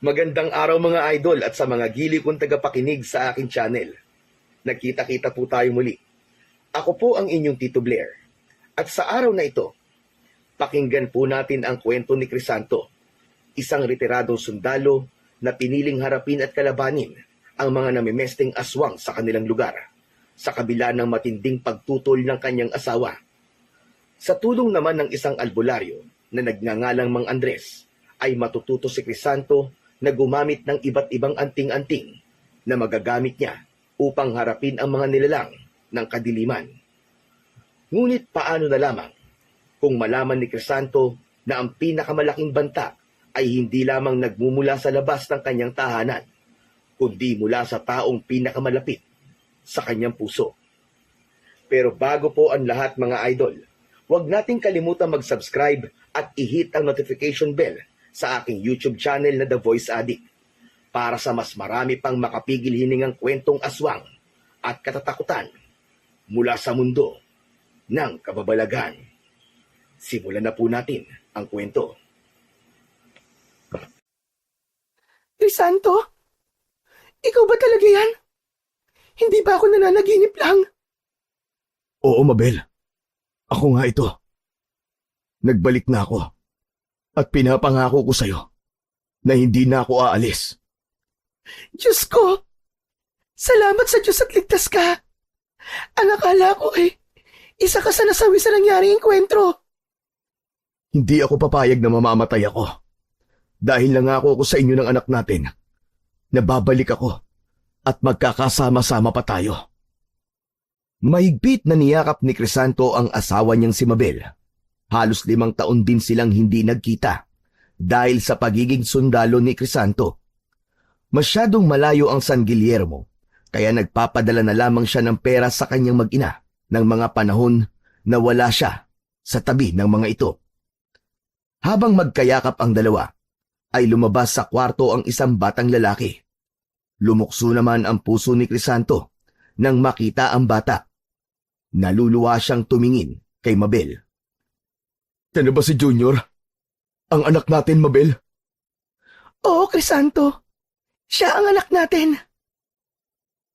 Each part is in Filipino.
Magandang araw mga idol at sa mga gili kong tagapakinig sa aking channel. Nagkita-kita po tayo muli. Ako po ang inyong Tito Blair. At sa araw na ito, pakinggan po natin ang kwento ni Crisanto, isang retiradong sundalo na piniling harapin at kalabanin ang mga namimesteng aswang sa kanilang lugar, sa kabila ng matinding pagtutol ng kanyang asawa. Sa tulong naman ng isang albularyo na nagngangalang Mang Andres, ay matututo si Crisanto na gumamit ng iba't ibang anting-anting na magagamit niya upang harapin ang mga nilalang ng kadiliman. Ngunit paano na lamang kung malaman ni Crisanto na ang pinakamalaking banta ay hindi lamang nagmumula sa labas ng kanyang tahanan, kundi mula sa taong pinakamalapit sa kanyang puso. Pero bago po ang lahat mga idol, huwag nating kalimutan mag-subscribe at i-hit ang notification bell sa aking YouTube channel na The Voice Addict para sa mas marami pang makapigil hiningang kwentong aswang at katatakutan mula sa mundo ng kababalagan. Simulan na po natin ang kwento. Crisanto? Ikaw ba talaga yan? Hindi ba ako nananaginip lang? Oo, Mabel. Ako nga ito. Nagbalik na ako. At pinapangako ko sa'yo na hindi na ako aalis. Diyos ko! Salamat sa Diyos at ligtas ka. Ang akala ko isa ka sa nasawi sa nangyaring enkwentro. Hindi ako papayag na mamamatay ako. Dahil nangako ako sa inyo ng anak natin na babalik ako at magkakasama-sama pa tayo. Mahigpit na niyakap ni Crisanto ang asawa niyang si Mabel. Halos 5 taon din silang hindi nagkita dahil sa pagiging sundalo ni Crisanto. Masyadong malayo ang San Guillermo, kaya nagpapadala na lamang siya ng pera sa kanyang mag-ina ng mga panahon na wala siya sa tabi ng mga ito. Habang magkayakap ang dalawa, ay lumabas sa kwarto ang isang batang lalaki. Lumukso naman ang puso ni Crisanto nang makita ang bata. Naluluwa siyang tumingin kay Mabel. Ano ba si Junior? Ang anak natin, Mabel? Oo, Crisanto. Siya ang anak natin.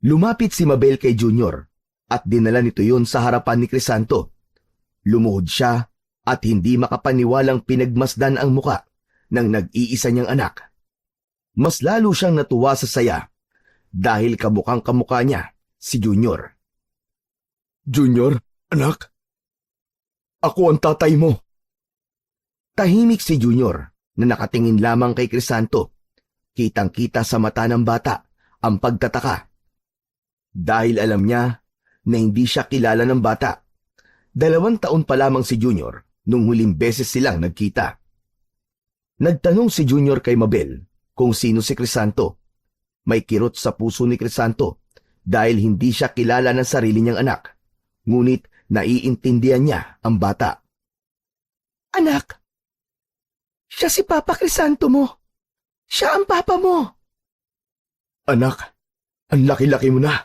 Lumapit si Mabel kay Junior at dinala nito yun sa harapan ni Crisanto. Lumuhod siya at hindi makapaniwalang pinagmasdan ang muka ng nag-iisa niyang anak. Mas lalo siyang natuwa sa saya dahil kamukhang kamukha niya si Junior. Junior, anak? Ako ang tatay mo. Tahimik si Junior na nakatingin lamang kay Crisanto. Kitang-kita sa mata ng bata ang pagtataka. Dahil alam niya na hindi siya kilala ng bata. 2 taon pa lamang si Junior nung huling beses silang nagkita. Nagtanong si Junior kay Mabel kung sino si Crisanto. May kirot sa puso ni Crisanto dahil hindi siya kilala ng sarili niyang anak. Ngunit naiintindihan niya ang bata. Anak, siya si Papa Crisanto mo. Siya ang papa mo. Anak, ang laki-laki mo na.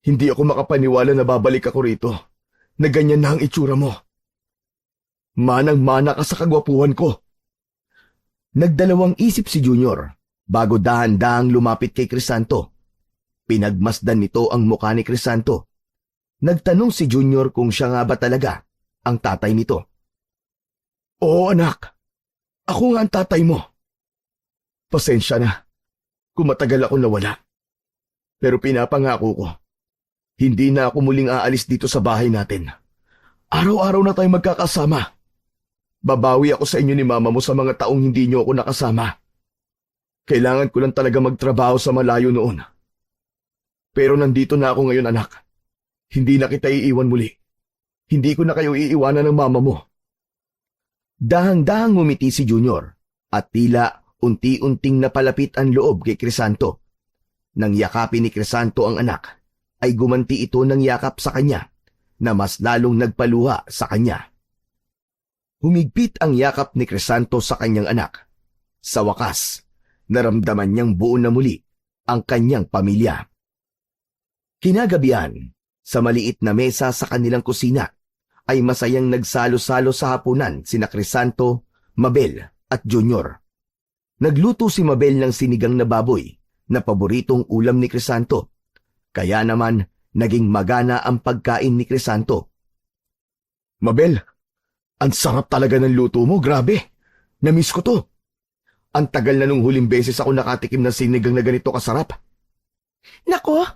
Hindi ako makapaniwala na babalik ako rito, na ganyan na ang itsura mo. Manang-mana ka sa kagwapuhan ko. Nagdalawang isip si Junior bago dahan-dahang lumapit kay Crisanto. Pinagmasdan nito ang mukha ni Crisanto. Nagtanong si Junior kung siya nga ba talaga ang tatay nito. Oo, anak. Ako nga ang tatay mo. Pasensya na kung matagal ako nawala. Pero pinapangako ko, hindi na ako muling aalis dito sa bahay natin. Araw-araw na tayong magkakasama. Babawi ako sa inyo ni mama mo sa mga taong hindi niyo ako nakasama. Kailangan ko lang talaga magtrabaho sa malayo noon. Pero nandito na ako ngayon, anak. Hindi na kita iiwan muli. Hindi ko na kayo iiwanan ng mama mo. Dahang-dahang ngumiti si Junior at tila unti-unting napalapit ang loob kay Crisanto. Nang yakapin ni Crisanto ang anak, ay gumanti ito ng yakap sa kanya na mas lalong nagpaluha sa kanya. Humigpit ang yakap ni Crisanto sa kanyang anak. Sa wakas, naramdaman niyang buo na muli ang kanyang pamilya. Kinagabihan, sa maliit na mesa sa kanilang kusina, ay masayang nagsalo-salo sa hapunan sina Crisanto, Mabel at Junior. Nagluto si Mabel ng sinigang na baboy na paboritong ulam ni Crisanto. Kaya naman naging magana ang pagkain ni Crisanto. Mabel, ang sarap talaga ng luto mo, grabe. Namiss ko to. Ang tagal na nung huling beses ako nakatikim ng sinigang na ganito kasarap. Nako,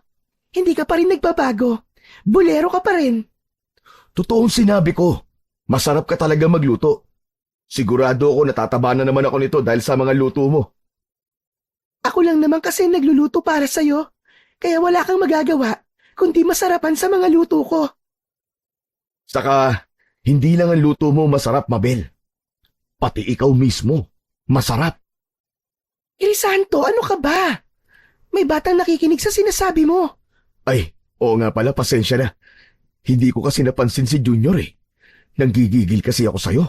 hindi ka pa rin nagbabago. Bulero ka pa rin. Totoong sinabi ko, masarap ka talaga magluto. Sigurado ako natataba na naman ako nito dahil sa mga luto mo. Ako lang naman kasi nagluluto para sa'yo. Kaya wala kang magagawa kundi masarapan sa mga luto ko. Saka, hindi lang ang luto mo masarap, Mabel. Pati ikaw mismo, masarap. Crisanto, ano ka ba? May batang nakikinig sa sinasabi mo. Ay, oo nga pala, pasensya na. Hindi ko kasi napansin si Junior eh. Nanggigigil kasi ako sa'yo.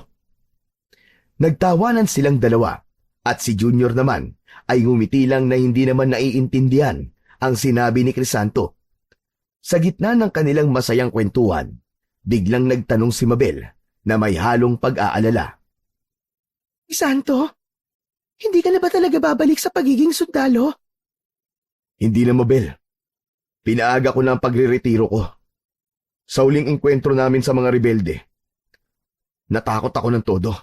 Nagtawanan silang dalawa at si Junior naman ay ngumiti lang na hindi naman naiintindihan ang sinabi ni Crisanto. Sa gitna ng kanilang masayang kwentuhan, biglang nagtanong si Mabel na may halong pag-aalala. Crisanto, hindi ka na ba talaga babalik sa pagiging sundalo? Hindi na, Mabel. Pinaaga ko na ang pagre-retiro ko. Sa huling engkwentro namin sa mga rebelde, natakot ako ng todo.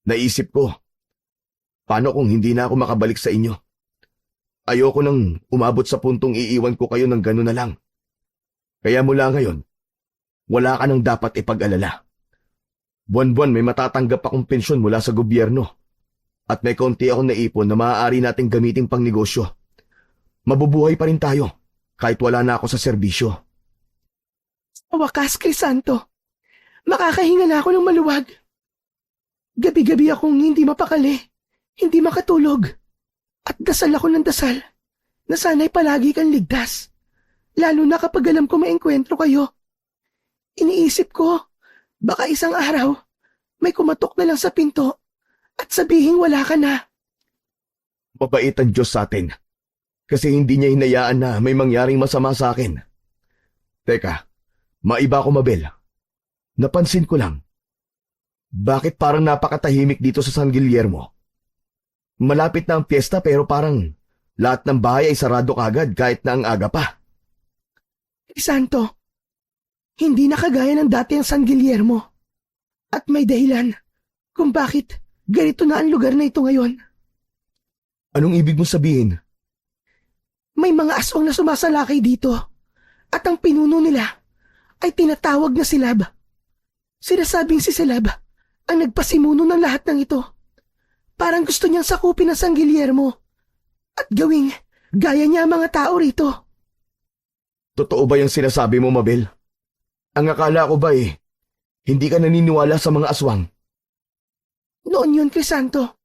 Naisip ko, paano kung hindi na ako makabalik sa inyo? Ayoko nang umabot sa puntong iiwan ko kayo ng gano'n na lang. Kaya mula ngayon, wala ka nang dapat ipag-alala. Buwan-buwan may matatanggap akong pensyon mula sa gobyerno. At may konti akong naipon na maaari nating gamitin pang negosyo. Mabubuhay pa rin tayo kahit wala na ako sa serbisyo. Sa wakas, Crisanto, makakahinga na ako ng maluwag. Gabi-gabi akong hindi mapakali, hindi makatulog. At dasal ako ng dasal na sana'y palagi kang ligtas. Lalo na kapag alam ko may engkwentro kayo. Iniisip ko, baka isang araw, may kumatok na lang sa pinto at sabihing wala ka na. Mabait ang Diyos sa atin kasi hindi niya hinayaan na may mangyaring masama sa akin. Teka, maiba ko, Mabel. Napansin ko lang, bakit parang napakatahimik dito sa San Guillermo? Malapit na ang piyesta pero parang lahat ng bahay ay sarado kagad kahit na ang aga pa. Crisanto, hindi na kagaya ng dati ang San Guillermo. At may dahilan kung bakit ganito na ang lugar na ito ngayon. Anong ibig mo sabihin? May mga aswang na sumasalakay dito at ang pinuno nila ay tinatawag na Silab. Sinasabing si Silab ang nagpasimuno ng lahat ng ito. Parang gusto niyang sakupin ang San Guillermo at gawing gaya niya ang mga tao rito. Totoo ba yung sinasabi mo, Mabel? Ang akala ko ba hindi ka naniniwala sa mga aswang? Noon yun, Crisanto.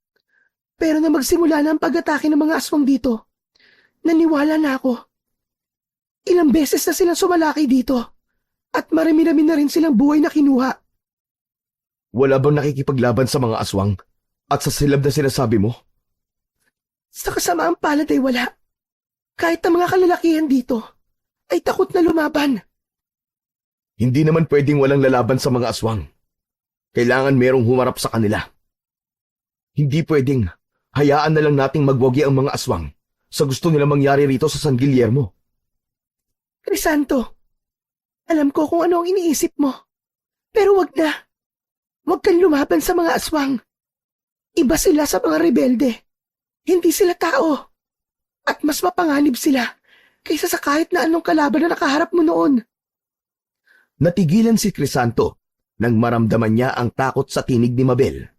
Pero na magsimula na ang pag-atake ng mga aswang dito, naniwala na ako. Ilang beses na silang sumalaki dito at marami-rami na rin silang buhay na kinuha. Wala bang nakikipaglaban sa mga aswang at sa silab na sinasabi mo? Sa kasamaang palad ay wala. Kahit ang mga kalalakihan dito ay takot na lumaban. Hindi naman pwedeng walang lalaban sa mga aswang. Kailangan merong humarap sa kanila. Hindi pwedeng hayaan na lang nating magwagi ang mga aswang sa gusto nila mangyari rito sa San Guillermo. Crisanto, alam ko kung ano ang iniisip mo. Pero wag na. Wag kang lumaban sa mga aswang. Iba sila sa mga rebelde. Hindi sila tao. At mas mapanganib sila kaysa sa kahit na anong kalaban na nakaharap mo noon. Natigilan si Crisanto nang maramdaman niya ang takot sa tinig ni Mabel.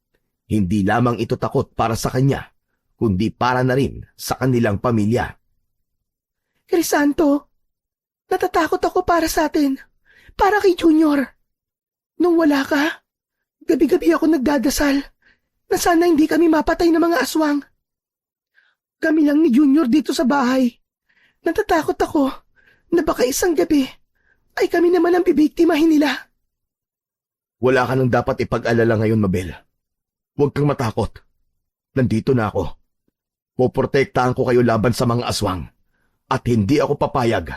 Hindi lamang ito takot para sa kanya, kundi para na rin sa kanilang pamilya. Crisanto, natatakot ako para sa atin. Para kay Junior. Nung wala ka, gabi-gabi ako nagdadasal na sana hindi kami mapatay ng mga aswang. Kami lang ni Junior dito sa bahay. Natatakot ako na baka isang gabi ay kami naman ang bibiktimahin nila. Wala ka nang dapat ipag-alala ngayon, Mabel. Huwag kang matakot. Nandito na ako. Poprotektahan ko kayo laban sa mga aswang. At hindi ako papayag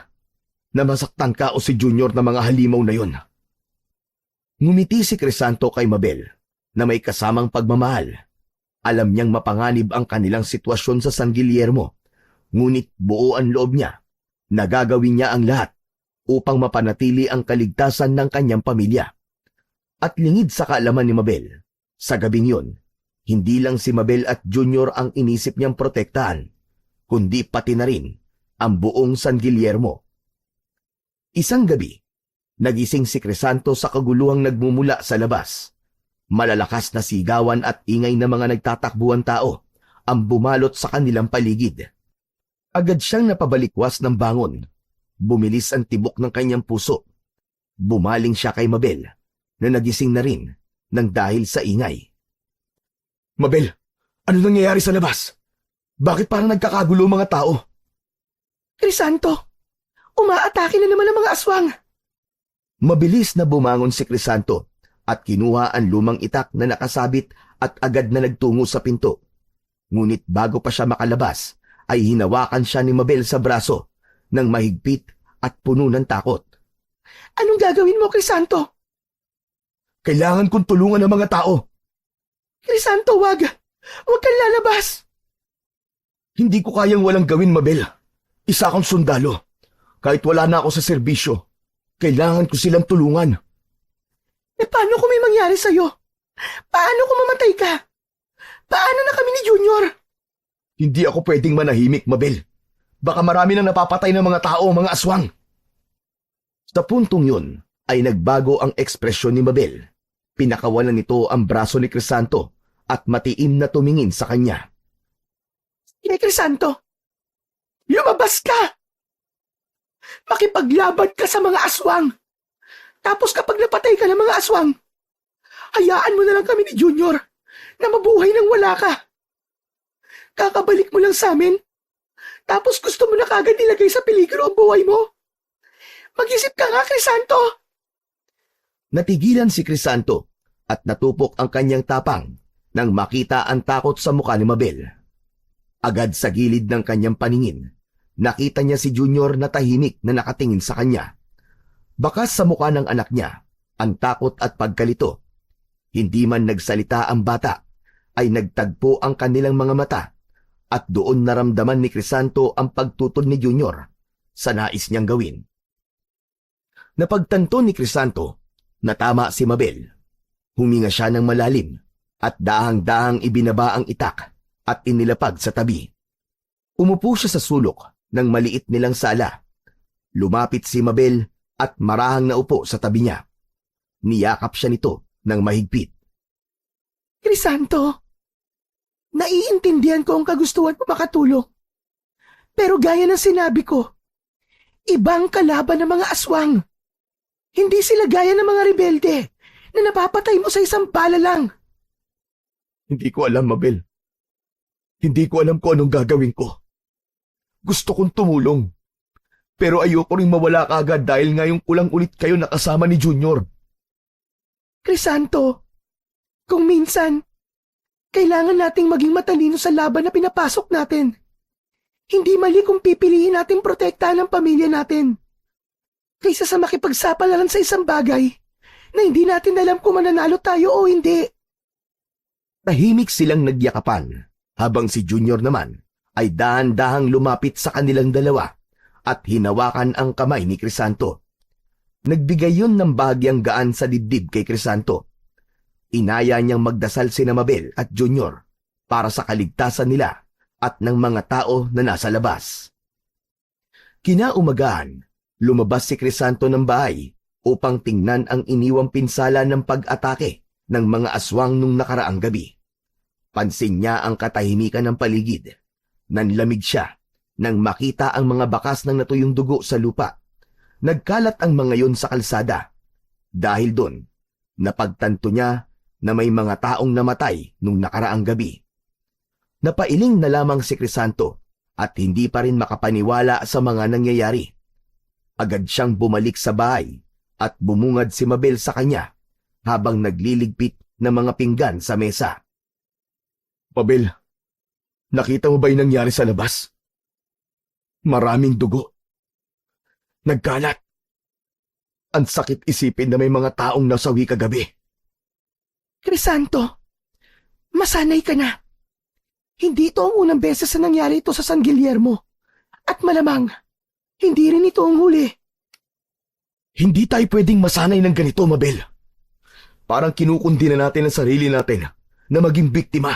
na masaktan ka o si Junior na mga halimaw na yun. Ngumiti si Crisanto kay Mabel na may kasamang pagmamahal. Alam niyang mapanganib ang kanilang sitwasyon sa San Guillermo, ngunit buo ang loob niya na gagawin niya ang lahat upang mapanatili ang kaligtasan ng kanyang pamilya. At lingid sa kaalaman ni Mabel, sa gabing yun, hindi lang si Mabel at Junior ang inisip niyang protektahan, kundi pati na rin ang buong San Guillermo. Isang gabi, nagising si Crisanto sa kaguluhang nagmumula sa labas. Malalakas na sigawan at ingay ng mga nagtatakbuhan tao ang bumalot sa kanilang paligid. Agad siyang napabalikwas ng bangon. Bumilis ang tibok ng kanyang puso. Bumaling siya kay Mabel na nagising na rin nang dahil sa ingay. Mabel, ano nangyayari sa labas? Bakit parang nagkakagulo mga tao? Crisanto, umaatake na naman ang mga aswang. Mabilis na bumangon si Crisanto at kinuha ang lumang itak na nakasabit at agad na nagtungo sa pinto. Ngunit bago pa siya makalabas, ay hinawakan siya ni Mabel sa braso ng mahigpit at puno ng takot. Anong gagawin mo, Crisanto? Kailangan kong tulungan ang mga tao. Crisanto, wag! Huwag kang lalabas! Hindi ko kayang walang gawin, Mabel. Isa akong sundalo. Kahit wala na ako sa serbisyo, kailangan ko silang tulungan. Paano kung may mangyari sa'yo? Paano kung mamatay ka? Paano na kami ni Junior? Hindi ako pwedeng manahimik, Mabel. Baka marami nang napapatay ng mga tao, mga aswang. Sa puntong yun, ay nagbago ang ekspresyon ni Mabel. Pinakawalan nito ang braso ni Crisanto at matiim na tumingin sa kanya. Sige, Crisanto, lumabas ka! Makipaglaban ka sa mga aswang! Tapos kapag napatay ka ng mga aswang, hayaan mo na lang kami ni Junior na mabuhay nang wala ka. Kakabalik mo lang sa amin, tapos gusto mo na kagad ilagay sa peligro ang buhay mo. Mag-isip ka nga, Crisanto! Natigilan si Crisanto at natupok ang kanyang tapang nang makita ang takot sa mukha ni Mabel. Agad sa gilid ng kanyang paningin, nakita niya si Junior na tahimik na nakatingin sa kanya. Bakas sa mukha ng anak niya ang takot at pagkalito. Hindi man nagsalita ang bata, ay nagtagpo ang kanilang mga mata at doon naramdaman ni Crisanto ang pagtutol ni Junior sa nais niyang gawin. Napagtanto ni Crisanto na tama si Mabel. Huminga siya ng malalim at dahang-dahang ibinaba ang itak at inilapag sa tabi. Umupo siya sa sulok ng maliit nilang sala. Lumapit si Mabel at marahang naupo sa tabi niya. Niyakap siya nito ng mahigpit. Crisanto, naiintindihan ko ang kagustuhan mo makatulong. Pero gaya ng sinabi ko, ibang kalaban ng mga aswang. Hindi sila gaya ng mga rebelde na napapatay mo sa isang bala lang. Hindi ko alam, Mabel. Hindi ko alam kung anong gagawin ko. Gusto kong tumulong. Pero ayoko rin mawala kaagad dahil ngayong kulang ulit kayo nakasama ni Junior. Crisanto, kung minsan, kailangan nating maging matalino sa laban na pinapasok natin. Hindi mali kung pipiliin natin protektahan ang pamilya natin. Kaysa sa makipagsapalaran sa isang bagay na hindi natin alam kung mananalo tayo o hindi. Tahimik silang nagyakapan habang si Junior naman ay dahan-dahang lumapit sa kanilang dalawa at hinawakan ang kamay ni Crisanto. Nagbigay yun ng bahagyang gaan sa dibdib kay Crisanto. Inaya niyang magdasal sina Mabel at Junior para sa kaligtasan nila at ng mga tao na nasa labas. Kinaumagahan, lumabas si Crisanto ng bahay upang tingnan ang iniwang pinsala ng pag-atake ng mga aswang nung nakaraang gabi. Pansin niya ang katahimikan ng paligid. Nanlamig siya nang makita ang mga bakas ng natuyong dugo sa lupa. Nagkalat ang mga yon sa kalsada. Dahil doon, napagtanto niya na may mga taong namatay nung nakaraang gabi. Napailing na lamang si Crisanto at hindi pa rin makapaniwala sa mga nangyayari. Agad siyang bumalik sa bahay at bumungad si Mabel sa kanya habang nagliligpit ng mga pinggan sa mesa. Mabel, nakita mo ba yung nangyari sa labas? Maraming dugo. Nagkalat. Ang sakit isipin na may mga taong nasawi kagabi. Crisanto, masanay ka na. Hindi ito ang unang beses na nangyari ito sa San Guillermo. At malamang, hindi rin ito ang huli. Hindi tayo pwedeng masanay ng ganito, Mabel. Parang kinukundi na natin ang sarili natin na maging biktima.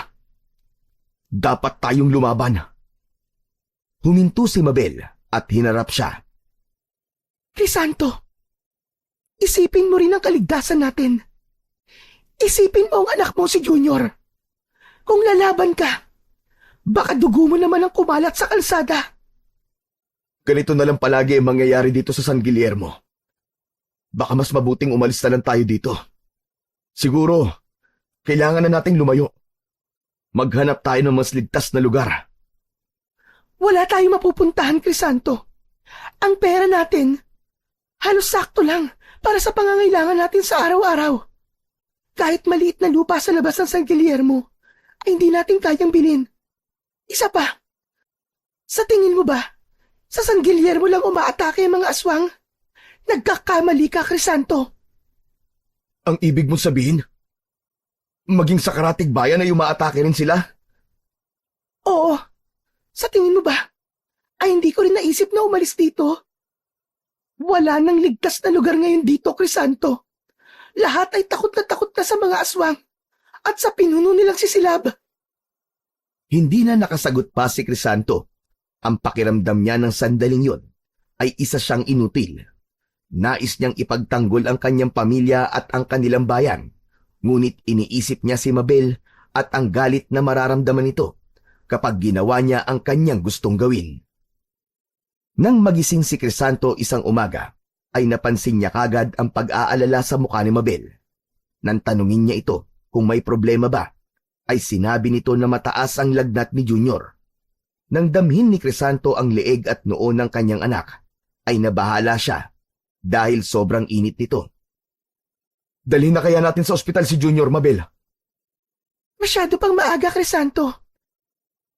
Dapat tayong lumaban. Huminto si Mabel at hinarap siya. Crisanto, isipin mo rin ang kaligtasan natin. Isipin mo ang anak mo si Junior. Kung lalaban ka, baka dugo mo naman ang kumalat sa kalsada. Ganito na lang palagi ang mangyayari dito sa San Guillermo. Baka mas mabuting umalis na lang tayo dito. Siguro, kailangan na nating lumayo. Maghanap tayo ng mas ligtas na lugar. Wala tayong mapupuntahan, Crisanto. Ang pera natin, halos sakto lang para sa pangangailangan natin sa araw-araw. Kahit maliit na lupa sa labas ng San Guillermo, ay hindi natin kayang bilhin. Isa pa, sa tingin mo ba, sa San Guillermo lang umaatake ang mga aswang? Nagkakamali ka, Crisanto. Ang ibig mong sabihin? Maging sa Karatig Bayan ay umaatake rin sila? Oo. Sa tingin mo ba, ay hindi ko rin naisip na umalis dito? Wala nang ligtas na lugar ngayon dito, Crisanto. Lahat ay takot na sa mga aswang at sa pinuno nilang sisilab. Hindi na nakasagot pa si Crisanto. Ang pakiramdam niya ng sandaling yon ay isa siyang inutil. Nais niyang ipagtanggol ang kanyang pamilya at ang kanilang bayan. Ngunit iniisip niya si Mabel at ang galit na mararamdaman nito kapag ginawa niya ang kanyang gustong gawin. Nang magising si Crisanto isang umaga, ay napansin niya kagad ang pag-aalala sa mukha ni Mabel. Nang tanungin niya ito kung may problema ba, ay sinabi nito na mataas ang lagnat ni Junior. Nang damhin ni Crisanto ang leeg at noo ng kanyang anak, ay nabahala siya dahil sobrang init nito. Dalhin na kaya natin sa ospital si Junior, Mabel? Masyado pang maaga, Crisanto.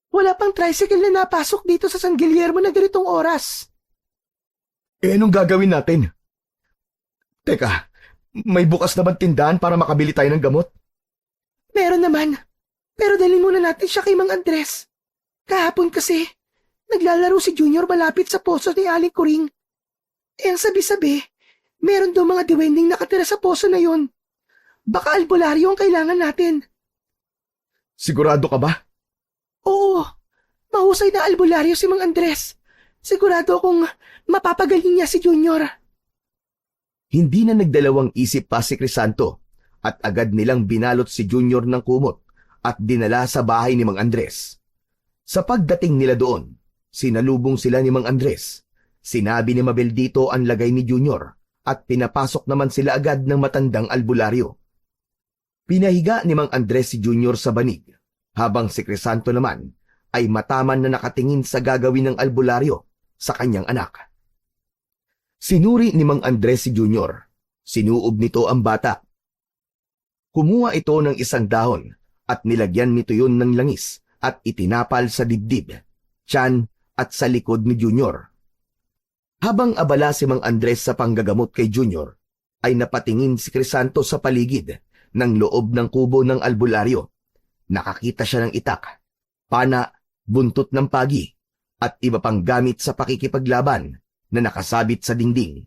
Wala pang tricycle na napasok dito sa San Guillermo na ganitong oras. Anong gagawin natin? Teka, may bukas na bang tindahan para makabili tayo ng gamot? Meron naman. Pero dalhin muna natin siya kay Mang Andres. Kahapon kasi, naglalaro si Junior malapit sa poso ni Aling Kuring. Eh ang sabi-sabi, meron daw mga diwending nakatira sa poso na yon. Baka albularyo ang kailangan natin. Sigurado ka ba? Oo, mahusay na albularyo si Mang Andres. Sigurado akong mapapagaling niya si Junior. Hindi na nagdalawang isip pa si Crisanto at agad nilang binalot si Junior ng kumot at dinala sa bahay ni Mang Andres. Sa pagdating nila doon, sinalubong sila ni Mang Andres. Sinabi ni Mabel dito ang lagay ni Junior at pinapasok naman sila agad ng matandang albularyo. Pinahiga ni Mang Andres si Junior sa banig, habang si Crisanto naman ay mataman na nakatingin sa gagawin ng albularyo sa kanyang anak. Sinuri ni Mang Andres si Junior. Sinuob nito ang bata. Kumuha ito ng isang dahon at nilagyan nito yun ng langis at itinapal sa dibdib, tiyan at sa likod ni Junior. Habang abala si Mang Andres sa panggagamot kay Junior, ay napatingin si Crisanto sa paligid ng loob ng kubo ng albularyo. Nakakita siya ng itak, pana, buntot ng pagi, at iba pang gamit sa pakikipaglaban na nakasabit sa dingding.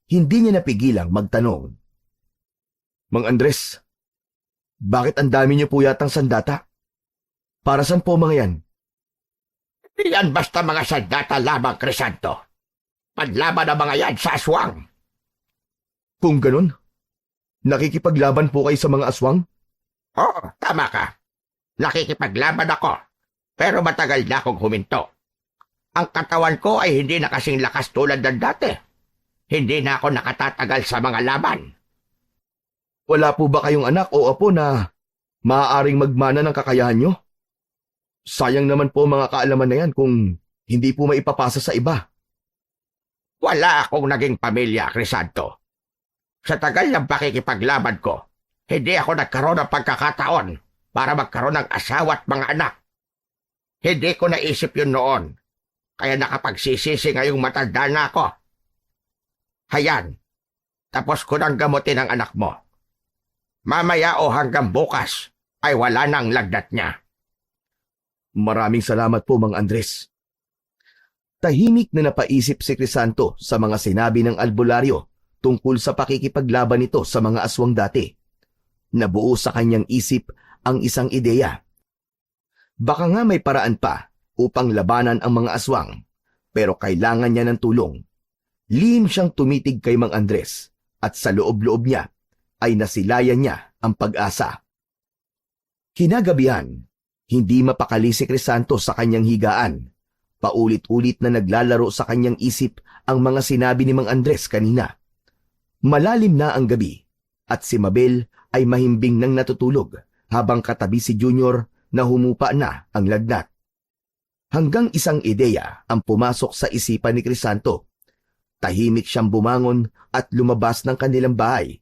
Hindi niya napigilang magtanong. Mang Andres, bakit ang dami niyo po yatang sandata? Para saan po mga yan? Yan basta mga sandata lamang, Crisanto. Panlaban ang mga yan sa aswang. Kung ganun, nakikipaglaban po kayo sa mga aswang? Oo, tama ka. Nakikipaglaban ako, pero matagal na akong huminto. Ang katawan ko ay hindi na kasing lakas tulad ng dati. Hindi na ako nakatatagal sa mga laban. Wala po ba kayong anak o apo na maaaring magmana ng kakayahan nyo? Sayang naman po mga kaalaman na yan kung hindi po maipapasa sa iba. Wala akong naging pamilya, Crisanto. Sa tagal ng pakikipaglaban ko, hindi ako nagkaroon ng pagkakataon para magkaroon ng asawa at mga anak. Hindi ko naisip yun noon, kaya nakapagsisisi ngayong matanda na ako. Hayan, tapos ko nang gamutin ang anak mo. Mamaya o hanggang bukas ay wala nang lagnat niya. Maraming salamat po, Mang Andres. Tahimik na napaisip si Crisanto sa mga sinabi ng albularyo tungkol sa pakikipaglaban nito sa mga aswang dati. Nabuo sa kanyang isip ang isang ideya. Baka nga may paraan pa upang labanan ang mga aswang, pero kailangan niya ng tulong. Lihim siyang tumitig kay Mang Andres at sa loob-loob niya ay nasilayan niya ang pag-asa. Kinagabihan, hindi mapakali si Crisanto sa kanyang higaan. Paulit-ulit na naglalaro sa kanyang isip ang mga sinabi ni Mang Andres kanina. Malalim na ang gabi at si Mabel ay mahimbing nang natutulog habang katabi si Junior na humupa na ang lagnat. Hanggang isang ideya ang pumasok sa isipan ni Crisanto. Tahimik siyang bumangon at lumabas ng kanilang bahay.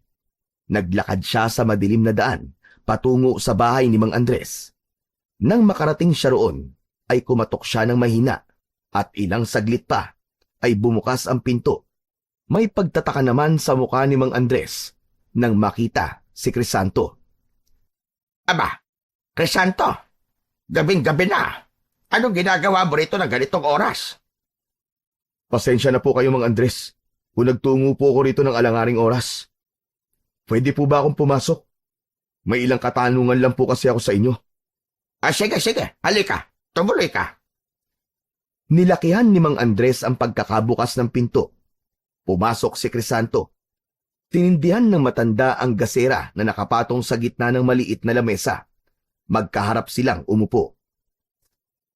Naglakad siya sa madilim na daan patungo sa bahay ni Mang Andres. Nang makarating siya roon, ay kumatok siya ng mahina at ilang saglit pa ay bumukas ang pinto. May pagtataka naman sa mukha ni Mang Andres nang makita si Crisanto. Aba, Crisanto, gabing-gabi na. Anong ginagawa mo rito ng ganitong oras? Pasensya na po kayo, Mang Andres, kung nagtungo po ako rito ng alangaring oras. Pwede po ba akong pumasok? May ilang katanungan lang po kasi ako sa inyo. Sige, halika, tumuloy ka. Nilakihan ni Mang Andres ang pagkakabukas ng pinto. Pumasok si Crisanto. Tinindihan ng matanda ang gasera na nakapatong sa gitna ng maliit na lamesa. Magkaharap silang umupo.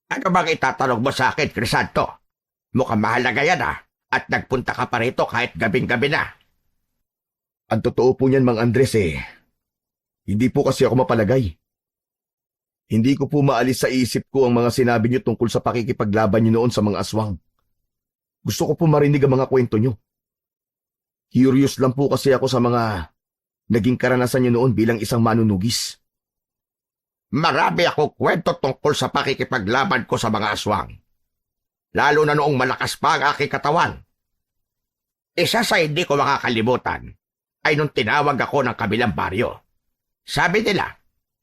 Ano bang itatanong mo sa akin, Crisanto? Mukhang mahalaga yan at nagpunta ka pa rito kahit gabing-gabi na. Ang totoo po niyan, Mang Andres hindi po kasi ako mapalagay. Hindi ko po maalis sa isip ko ang mga sinabi niyo tungkol sa pakikipaglaban niyo noon sa mga aswang. Gusto ko po marinig ang mga kwento niyo. Curious lang po kasi ako sa mga naging karanasan niyo noon bilang isang manunugis. Marami akong kwento tungkol sa pakikipaglaban ko sa mga aswang. Lalo na noong malakas pa ang aking katawan. Isa sa hindi ko makakalimutan ay nung tinawag ako ng kabilang baryo. Sabi nila,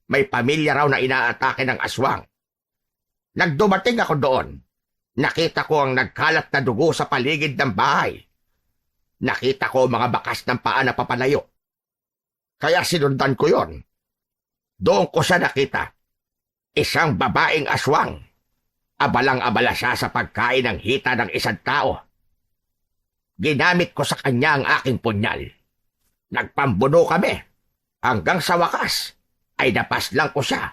may pamilya raw na inaatake ng aswang. Nagdumating ako doon. Nakita ko ang nagkalat na dugo sa paligid ng bahay. Nakita ko mga bakas ng paa na papalayo. Kaya sinundan ko yon. Doon ko siya nakita. Isang babaeng aswang. Abalang-abala siya sa pagkain ng hita ng isang tao. Ginamit ko sa kanya ang aking punyal. Nagpambuno kami. Hanggang sa wakas, ay napaslang ko siya.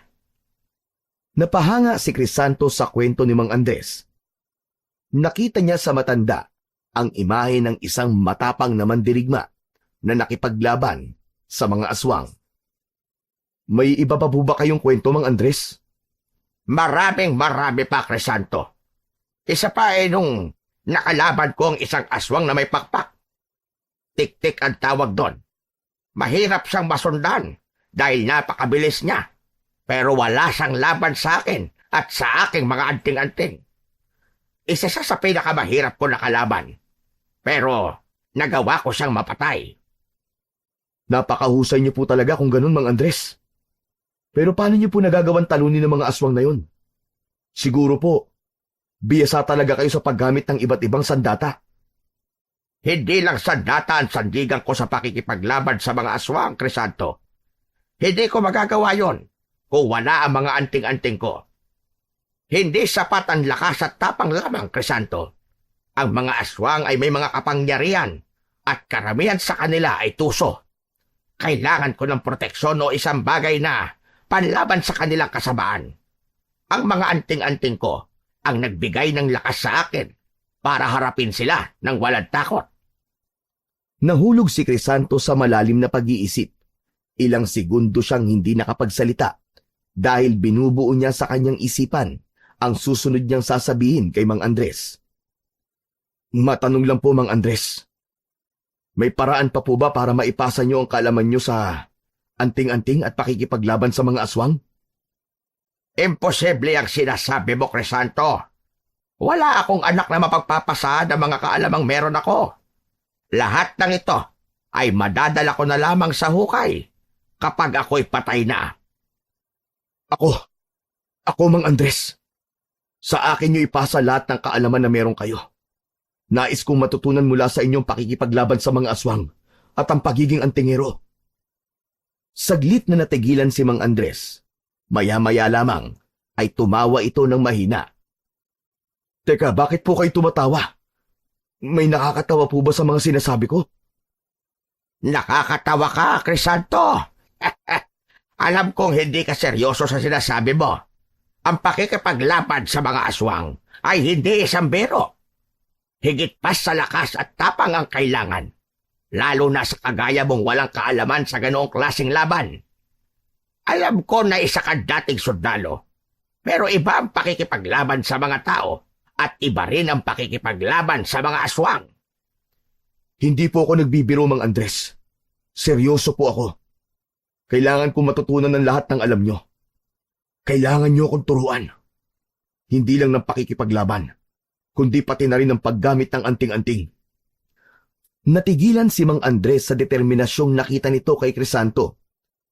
Napahanga si Crisanto sa kwento ni Mang Andres. Nakita niya sa matanda ang imahe ng isang matapang na mandirigma na nakipaglaban sa mga aswang. May iba pa po ba kayong kwento, Mang Andres? Marami pa, Crisanto. Isa pa ay nung nakalaban ko ang isang aswang na may pakpak. Tik-tik ang tawag doon. Mahirap siyang masundan dahil napakabilis niya. Pero wala siyang laban sa akin at sa aking mga anting-anting. Isa siya sa pinakamahirap ko na kalaban. Pero nagawa ko siyang mapatay. Napakahusay niyo po talaga kung ganun, Mang Andres. Pero paano niyo po nagagawang talunin ng mga aswang na yun? Siguro po, biyasa talaga kayo sa paggamit ng iba't ibang sandata. Hindi lang sandata ang sandigan ko sa pakikipaglaban sa mga aswang, Crisanto. Hindi ko magagawa yon kung wala ang mga anting-anting ko. Hindi sapat ang lakas at tapang lamang, Crisanto. Ang mga aswang ay may mga kapangyarihan at karamihan sa kanila ay tuso. Kailangan ko ng proteksyon o isang bagay na panlaban sa kanilang kasamaan. Ang mga anting-anting ko ang nagbigay ng lakas sa akin para harapin sila ng walang takot. Nahulog si Crisanto sa malalim na pag-iisip. Ilang segundo siyang hindi nakapagsalita dahil binubuo niya sa kanyang isipan ang susunod niyang sasabihin kay Mang Andres. Matanong lang po, Mang Andres. May paraan pa po ba para maipasa niyo ang kaalaman niyo sa anting-anting at pakikipaglaban sa mga aswang? Imposible ang sinasabi mo, Crisanto. Wala akong anak na mapagpapasa ng mga kaalamang meron ako. Lahat ng ito ay madadala ko na lamang sa hukay kapag ako'y patay na. Ako, Mang Andres. Sa akin niyo ipasa lahat ng kaalaman na meron kayo. Nais kong matutunan mula sa inyong pakikipaglaban sa mga aswang at ang pagiging antingero. Saglit na natigilan si Mang Andres. Maya-maya lamang ay tumawa ito ng mahina. Teka, bakit po kayo tumatawa? May nakakatawa po ba sa mga sinasabi ko? Nakakatawa ka, Crisanto. Alam kong hindi ka seryoso sa sinasabi mo. Ang pakikipaglaban sa mga aswang ay hindi isang biro. Higit pa sa lakas at tapang ang kailangan, lalo na sa kagaya mong walang kaalaman sa ganoong klaseng laban. Alam ko na isa ka dating sundalo, pero iba ang pakikipaglaban sa mga tao at iba rin ang pakikipaglaban sa mga aswang. Hindi po ako nagbibiro, Mang Andres. Seryoso po ako. Kailangan kong matutunan ng lahat ng alam nyo. Kailangan nyo akong turuan. Hindi lang ng pakikipaglaban, kundi pati na rin ng paggamit ng anting-anting. Natigilan si Mang Andres sa determinasyong nakita nito kay Crisanto.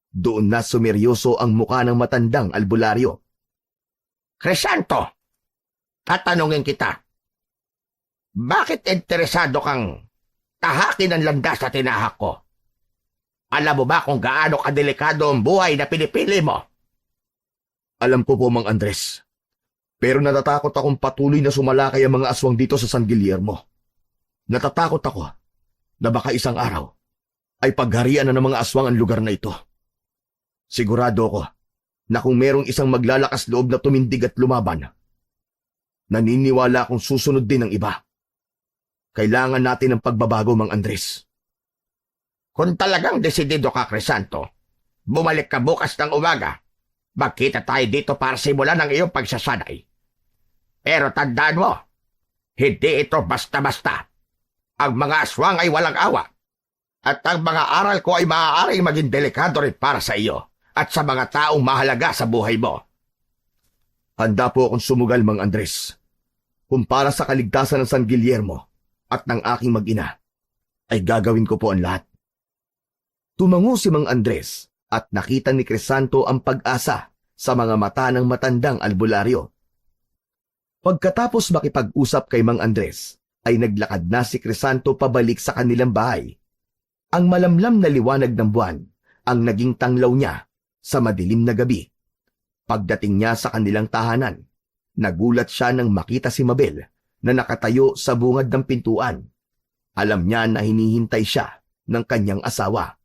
Doon na sumeryoso ang mukha ng matandang albularyo. Crisanto, tatanungin kita. Bakit interesado kang tahakin ang landas sa tinahak ko? Alam mo ba kung gaano kadelikado ang buhay na pinipili mo? Alam ko po, Mang Andres. Pero natatakot akong patuloy na sumalakay ang mga aswang dito sa San Guillermo. Natatakot ako na baka isang araw ay pagharian na ng mga aswang ang lugar na ito. Sigurado ako na kung merong isang maglalakas loob na tumindig at lumaban, naniniwala akong susunod din ng iba. Kailangan natin ng pagbabago, Mang Andres. Kung talagang desidido ka, Crisanto, bumalik ka bukas ng umaga. Magkita tayo dito para simulan ang iyong pagsasanay. Pero tandaan mo, hindi ito basta-basta. Ang mga aswang ay walang awa. At ang mga aral ko ay maaaring maging delikado rin para sa iyo at sa mga taong mahalaga sa buhay mo. Handa po akong sumugal, Mang Andres. Kung para sa kaligtasan ng San Guillermo at ng aking mag-ina, ay gagawin ko po ang lahat. Tumango si Mang Andres at nakita ni Crisanto ang pag-asa sa mga mata ng matandang albularyo. Pagkatapos makipag-usap kay Mang Andres, ay naglakad na si Crisanto pabalik sa kanilang bahay. Ang malamlam na liwanag ng buwan ang naging tanglaw niya sa madilim na gabi. Pagdating niya sa kanilang tahanan, nagulat siya nang makita si Mabel na nakatayo sa bungad ng pintuan. Alam niya na hinihintay siya ng kanyang asawa.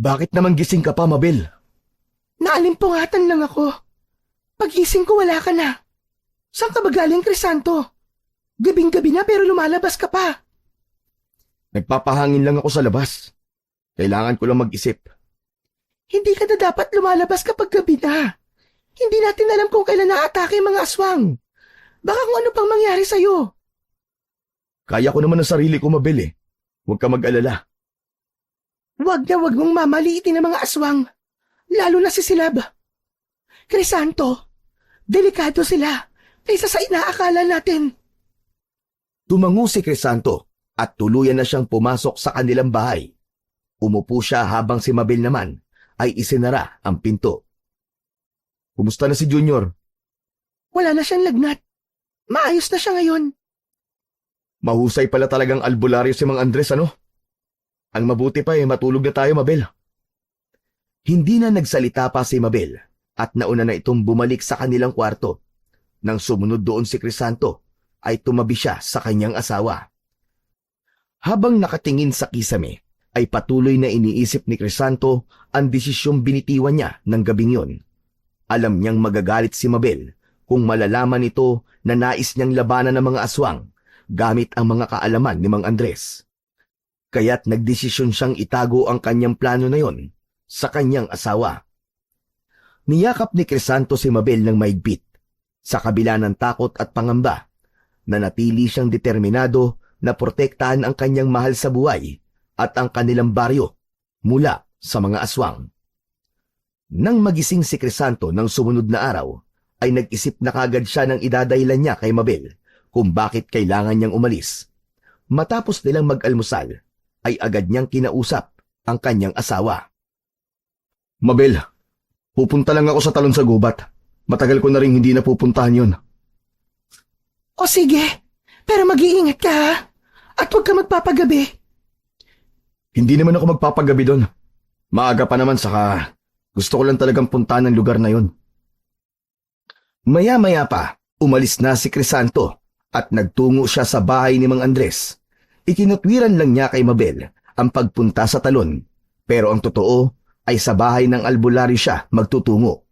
Bakit naman gising ka pa, Mabel? Naalimpungatan lang ako. Pagising ko wala ka na. Saan ka ba galing, Crisanto? Gabing-gabi na pero lumalabas ka pa. Nagpapahangin lang ako sa labas. Kailangan ko lang mag-isip. Hindi ka na dapat lumalabas kapag gabi na. Hindi natin alam kung kailan naatake ang mga aswang. Baka kung ano pang mangyari sa'yo. Kaya ko naman ang sarili ko, Mabel eh. Huwag ka mag-alala. Wag na wag mong mamaliitin ang mga aswang. Lalo na si Silab. Crisanto, delikado sila kaysa sa inaakala natin. Tumango si Crisanto at tuluyan na siyang pumasok sa kanilang bahay. Umupo siya habang si Mabel naman ay isinara ang pinto. Kumusta na si Junior? Wala na siyang lagnat. Maayos na siya ngayon. Mahusay pala talagang albularyo si Mang Andres, ano? Ang mabuti pa matulog na tayo, Mabel. Hindi na nagsalita pa si Mabel at nauna na itong bumalik sa kanilang kwarto. Nang sumunod doon si Crisanto, ay tumabi siya sa kanyang asawa. Habang nakatingin sa kisame, ay patuloy na iniisip ni Crisanto ang desisyong binitiwan niya ng gabing yon. Alam niyang magagalit si Mabel kung malalaman ito na nais niyang labanan ng mga aswang gamit ang mga kaalaman ni Mang Andres. Kaya't nagdesisyon siyang itago ang kanyang plano na yon sa kanyang asawa. Niyakap ni Crisanto si Mabel ng maigpit. Sa kabila ng takot at pangamba, nanatili siyang determinado na protektahan ang kanyang mahal sa buhay at ang kanilang baryo mula sa mga aswang. Nang magising si Crisanto ng sumunod na araw, ay nag-isip na kagad siya ng idadahilan niya kay Mabel kung bakit kailangan niyang umalis. Matapos nilang mag-almusal, ay agad niyang kinausap ang kanyang asawa. Mabel, pupunta lang ako sa talon sa gubat. Matagal ko na rin hindi napupuntahan yon. O sige, pero mag-iingat ka ha. At huwag ka magpapagabi. Hindi naman ako magpapagabi doon. Maaga pa naman saka gusto ko lang talagang puntahan ng lugar na yon. Maya-maya pa, umalis na si Crisanto at nagtungo siya sa bahay ni Mang Andres. Ikinutwiran lang niya kay Mabel ang pagpunta sa talon, pero ang totoo ay sa bahay ng albularyo siya magtutungo.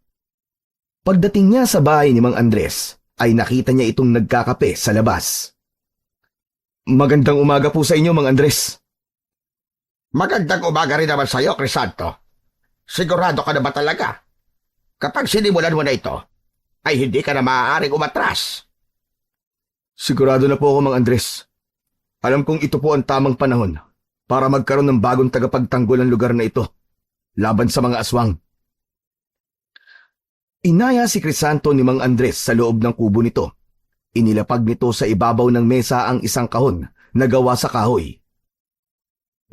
Pagdating niya sa bahay ni Mang Andres, ay nakita niya itong nagkakape sa labas. Magandang umaga po sa inyo, Mang Andres. Magandang umaga rin naman sa'yo, Crisanto. Sigurado ka na ba talaga? Kapag sinimulan mo na ito, ay hindi ka na maaaring umatras. Sigurado na po ako, Mang Andres. Alam kong ito po ang tamang panahon para magkaroon ng bagong tagapagtanggol ang lugar na ito, laban sa mga aswang. Inaya si Crisanto ni Mang Andres sa loob ng kubo nito. Inilapag nito sa ibabaw ng mesa ang isang kahon na gawa sa kahoy.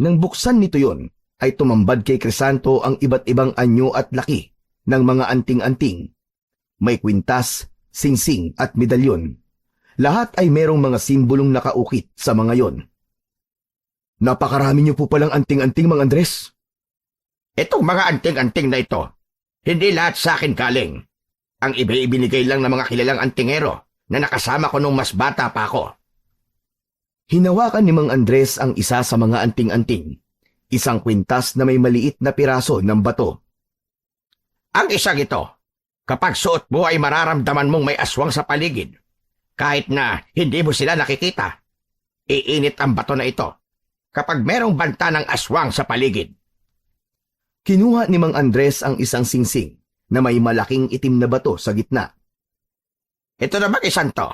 Nang buksan nito yon, ay tumambad kay Crisanto ang iba't ibang anyo at laki ng mga anting-anting. May kwintas, singsing at medalyon. Lahat ay merong mga simbolong nakaukit sa mga yon. Napakarami niyo po palang anting-anting, Mang Andres. Itong mga anting-anting na ito, hindi lahat sa akin galing. Ang iba ibinigay lang ng mga kilalang antingero na nakasama ko nung mas bata pa ako. Hinawakan ni Mang Andres ang isa sa mga anting-anting, isang kwintas na may maliit na piraso ng bato. Ang isang ito, kapag suot mo ay mararamdaman mong may aswang sa paligid. Kahit na hindi mo sila nakikita, iinit ang bato na ito kapag merong banta ng aswang sa paligid. Kinuha ni Mang Andres ang isang singsing na may malaking itim na bato sa gitna. Ito naman isang to.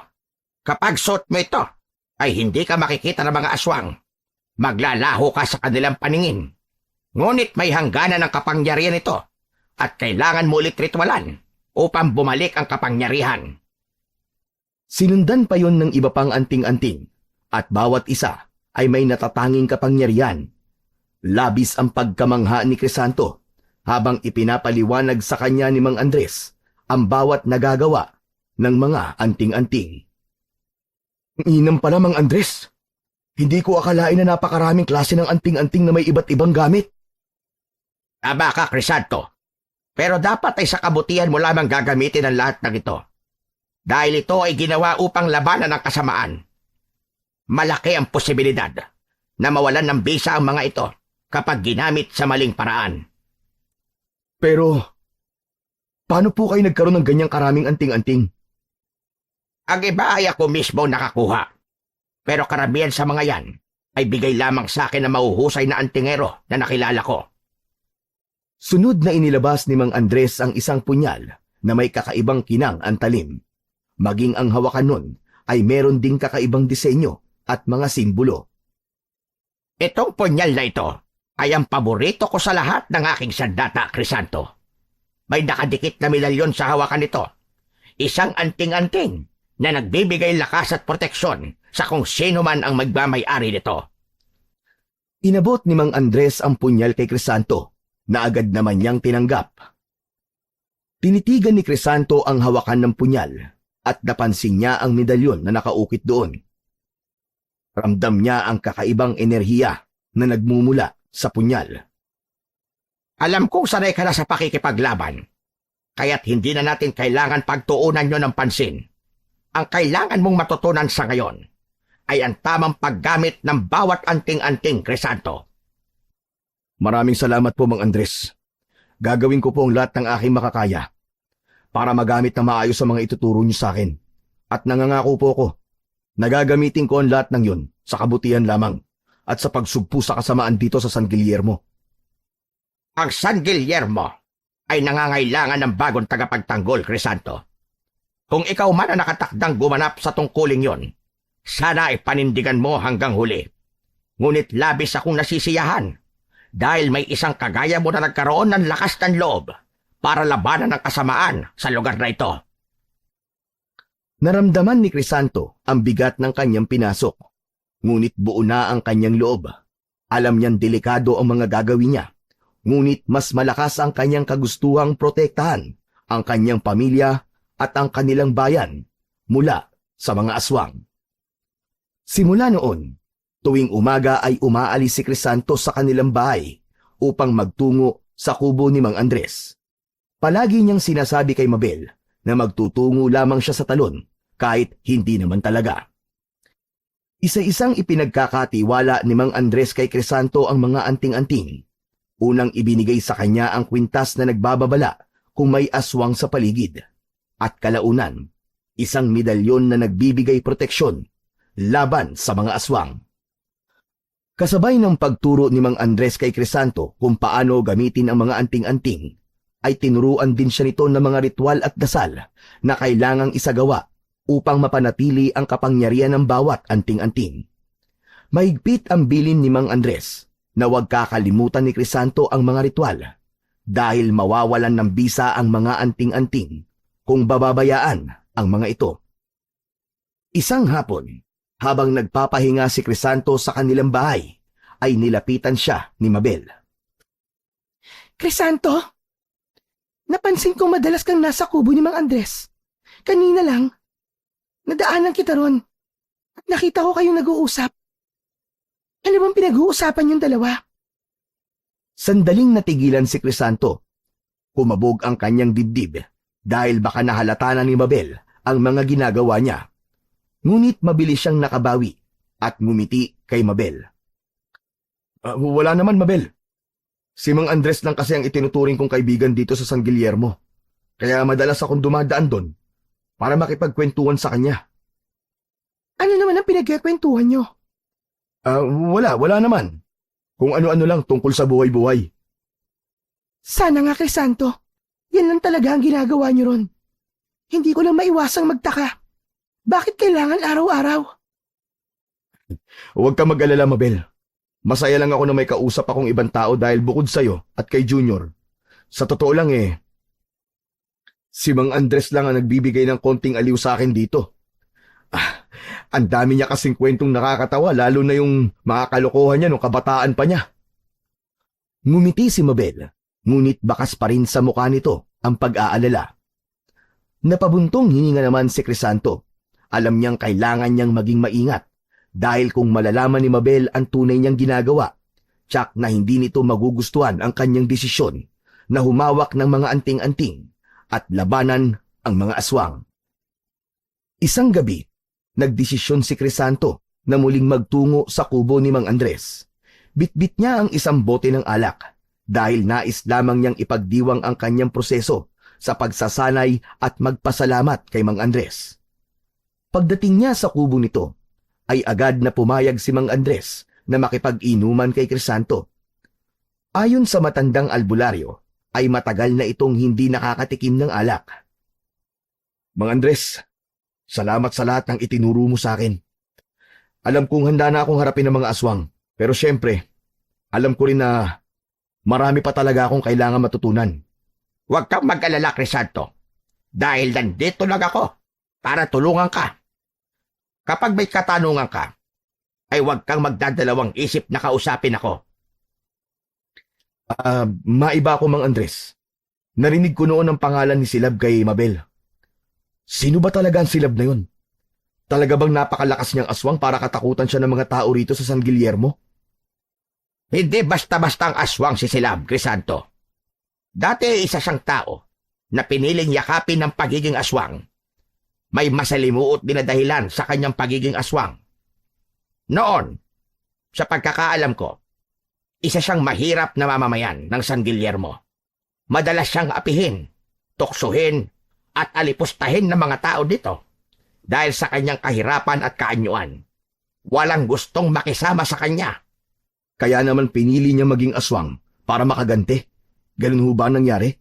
Kapag suot mo ito, ay hindi ka makikita ng mga aswang. Maglalaho ka sa kanilang paningin. Ngunit may hangganan ng kapangyarihan ito at kailangan mo ulit ritualan upang bumalik ang kapangyarihan. Sinundan pa yon ng iba pang anting-anting at bawat isa ay may natatanging kapangyarihan. Labis ang pagkamangha ni Crisanto habang ipinapaliwanag sa kanya ni Mang Andres ang bawat nagagawa ng mga anting-anting. Inam pala, Mang Andres. Hindi ko akalain na napakaraming klase ng anting-anting na may iba't ibang gamit. Tama ka, Crisanto. Pero dapat ay sa kabutihan mo lamang gagamitin ang lahat ng ito. Dahil ito ay ginawa upang labanan ang kasamaan. Malaki ang posibilidad na mawalan ng bisa ang mga ito kapag ginamit sa maling paraan. Pero, paano po kayo nagkaroon ng ganyang karaming anting-anting? Ang iba ay ako mismo nakakuha. Pero karamihan sa mga yan ay bigay lamang sa akin na mahuhusay na antingero na nakilala ko. Sunod na inilabas ni Mang Andres ang isang punyal na may kakaibang kinang ang talim. Maging ang hawakan nun ay meron ding kakaibang disenyo at mga simbolo. Itong punyal na ito ay ang paborito ko sa lahat ng aking sandata, Crisanto. May nakadikit na medalyon sa hawakan nito. Isang anting-anting na nagbibigay lakas at proteksyon sa kung sino man ang magmamay-ari nito. Inabot ni Mang Andres ang punyal kay Crisanto na agad naman niyang tinanggap. Tinitigan ni Crisanto ang hawakan ng punyal at napansin niya ang medalyon na nakaukit doon. Ramdam niya ang kakaibang enerhiya na nagmumula sa punyal. Alam kong sanay ka na sa pakikipaglaban, kaya't hindi na natin kailangan pagtuunan nyo ng pansin. Ang kailangan mong matutunan sa ngayon ay ang tamang paggamit ng bawat anting-anting, Crisanto. Maraming salamat po, Mang Andres. Gagawin ko po ang lahat ng aking makakaya para magamit na maayos sa mga ituturo niyo sa akin. At nangangako po ko, nagagamitin ko ang lahat ng yun sa kabutihan lamang at sa pagsugpo sa kasamaan dito sa San Guillermo. Ang San Guillermo ay nangangailangan ng bagong tagapagtanggol, Crisanto. Kung ikaw man ang nakatakdang gumanap sa tungkuling yon, sana ay panindigan mo hanggang huli. Ngunit labis akong nasisiyahan dahil may isang kagaya mo na nagkaroon ng lakas ng loob para labanan ang kasamaan sa lugar na ito. Naramdaman ni Crisanto ang bigat ng kanyang pinasok. Ngunit buo na ang kanyang loob. Alam niyang delikado ang mga gagawin niya. Ngunit mas malakas ang kanyang kagustuhang protektahan ang kanyang pamilya at ang kanilang bayan mula sa mga aswang. Simula noon, tuwing umaga ay umaalis si Crisanto sa kanilang bahay upang magtungo sa kubo ni Mang Andres. Palagi niyang sinasabi kay Mabel na magtutungo lamang siya sa talon kahit hindi naman talaga. Isa-isang ipinagkakatiwala ni Mang Andres kay Crisanto ang mga anting-anting. Unang ibinigay sa kanya ang kwintas na nagbababala kung may aswang sa paligid. At kalaunan, isang medalyon na nagbibigay proteksyon laban sa mga aswang. Kasabay ng pagturo ni Mang Andres kay Crisanto kung paano gamitin ang mga anting-anting, ay tinuruan din siya nito ng mga ritual at dasal na kailangang isagawa upang mapanatili ang kapangyarihan ng bawat anting-anting. Mahigpit ang bilin ni Mang Andres na huwag kakalimutan ni Crisanto ang mga ritual dahil mawawalan ng bisa ang mga anting-anting kung bababayaan ang mga ito. Isang hapon, habang nagpapahinga si Crisanto sa kanilang bahay, ay nilapitan siya ni Mabel. Crisanto, napansin kong madalas kang nasa kubo ni Mang Andres. Kanina lang, nadaanan kita ron at nakita ko kayong nag-uusap. Ano bang pinag-uusapan yung dalawa? Sandaling natigilan si Crisanto. Kumabog ang kanyang dibdib dahil baka nahalata na ni Mabel ang mga ginagawa niya. Ngunit mabilis siyang nakabawi at ngumiti kay Mabel. Wala naman, Mabel. Si Mang Andres lang kasi ang itinuturing kong kaibigan dito sa San Guillermo. Kaya madalas akong dumadaan doon para makipagkwentuhan sa kanya. Ano naman ang pinagkakwentuhan nyo? Wala naman. Kung ano-ano lang tungkol sa buhay-buhay. Sana nga, Crisanto. Yan lang talaga ang ginagawa nyo ron. Hindi ko lang maiwasang magtaka. Bakit kailangan araw-araw? Huwag ka mag-alala, Mabel. Masaya lang ako na may kausap akong ibang tao dahil bukod sa'yo at kay Junior. Sa totoo lang si Mang Andres lang ang nagbibigay ng konting aliw sa akin dito. Ang dami niya kasing kwentong nakakatawa lalo na yung mga kalokohan niya nung kabataan pa niya. Ngumiti si Mabel, ngunit bakas pa rin sa mukha nito ang pag-aalala. Napabuntong hininga naman si Crisanto. Alam niyang kailangan niyang maging maingat dahil kung malalaman ni Mabel ang tunay niyang ginagawa, tsak na hindi nito magugustuhan ang kanyang desisyon na humawak ng mga anting-anting at labanan ang mga aswang. Isang gabi, nagdesisyon si Crisanto na muling magtungo sa kubo ni Mang Andres. Bitbit niya ang isang bote ng alak dahil nais lamang niyang ipagdiwang ang kanyang proseso sa pagsasanay at magpasalamat kay Mang Andres. Pagdating niya sa kubo nito, ay agad na pumayag si Mang Andres na makipag-inuman kay Crisanto. Ayon sa matandang albularyo, ay matagal na itong hindi nakakatikim ng alak. Mang Andres, salamat sa lahat ng itinuro mo sa akin. Alam kong handa na akong harapin ng mga aswang, pero syempre, alam ko rin na marami pa talaga akong kailangan matutunan. Huwag kang mag-alala, Crisanto. Dahil nandito lang ako para tulungan ka. Kapag may katanungan ka, ay huwag kang magdadalawang isip na kausapin ako. Maiba ako, Mang Andres. Narinig ko noon ang pangalan ni Silab kay Mabel. Sino ba talaga ang Silab na yun? Talaga bang napakalakas niyang aswang para katakutan siya ng mga tao rito sa San Guillermo? Hindi basta-basta ang aswang si Silab, Crisanto. Dati isa siyang tao na piniling yakapin ng pagiging aswang. May masalimuot din na dahilan sa kanyang pagiging aswang. Noon, sa pagkakaalam ko, isa siyang mahirap na mamamayan ng San Guillermo. Madalas siyang apihin, tuksuhin, at alipustahin ng mga tao dito dahil sa kanyang kahirapan at kaanyuan. Walang gustong makisama sa kanya. Kaya naman pinili niya maging aswang para makaganti. Ganun ho ba nangyari?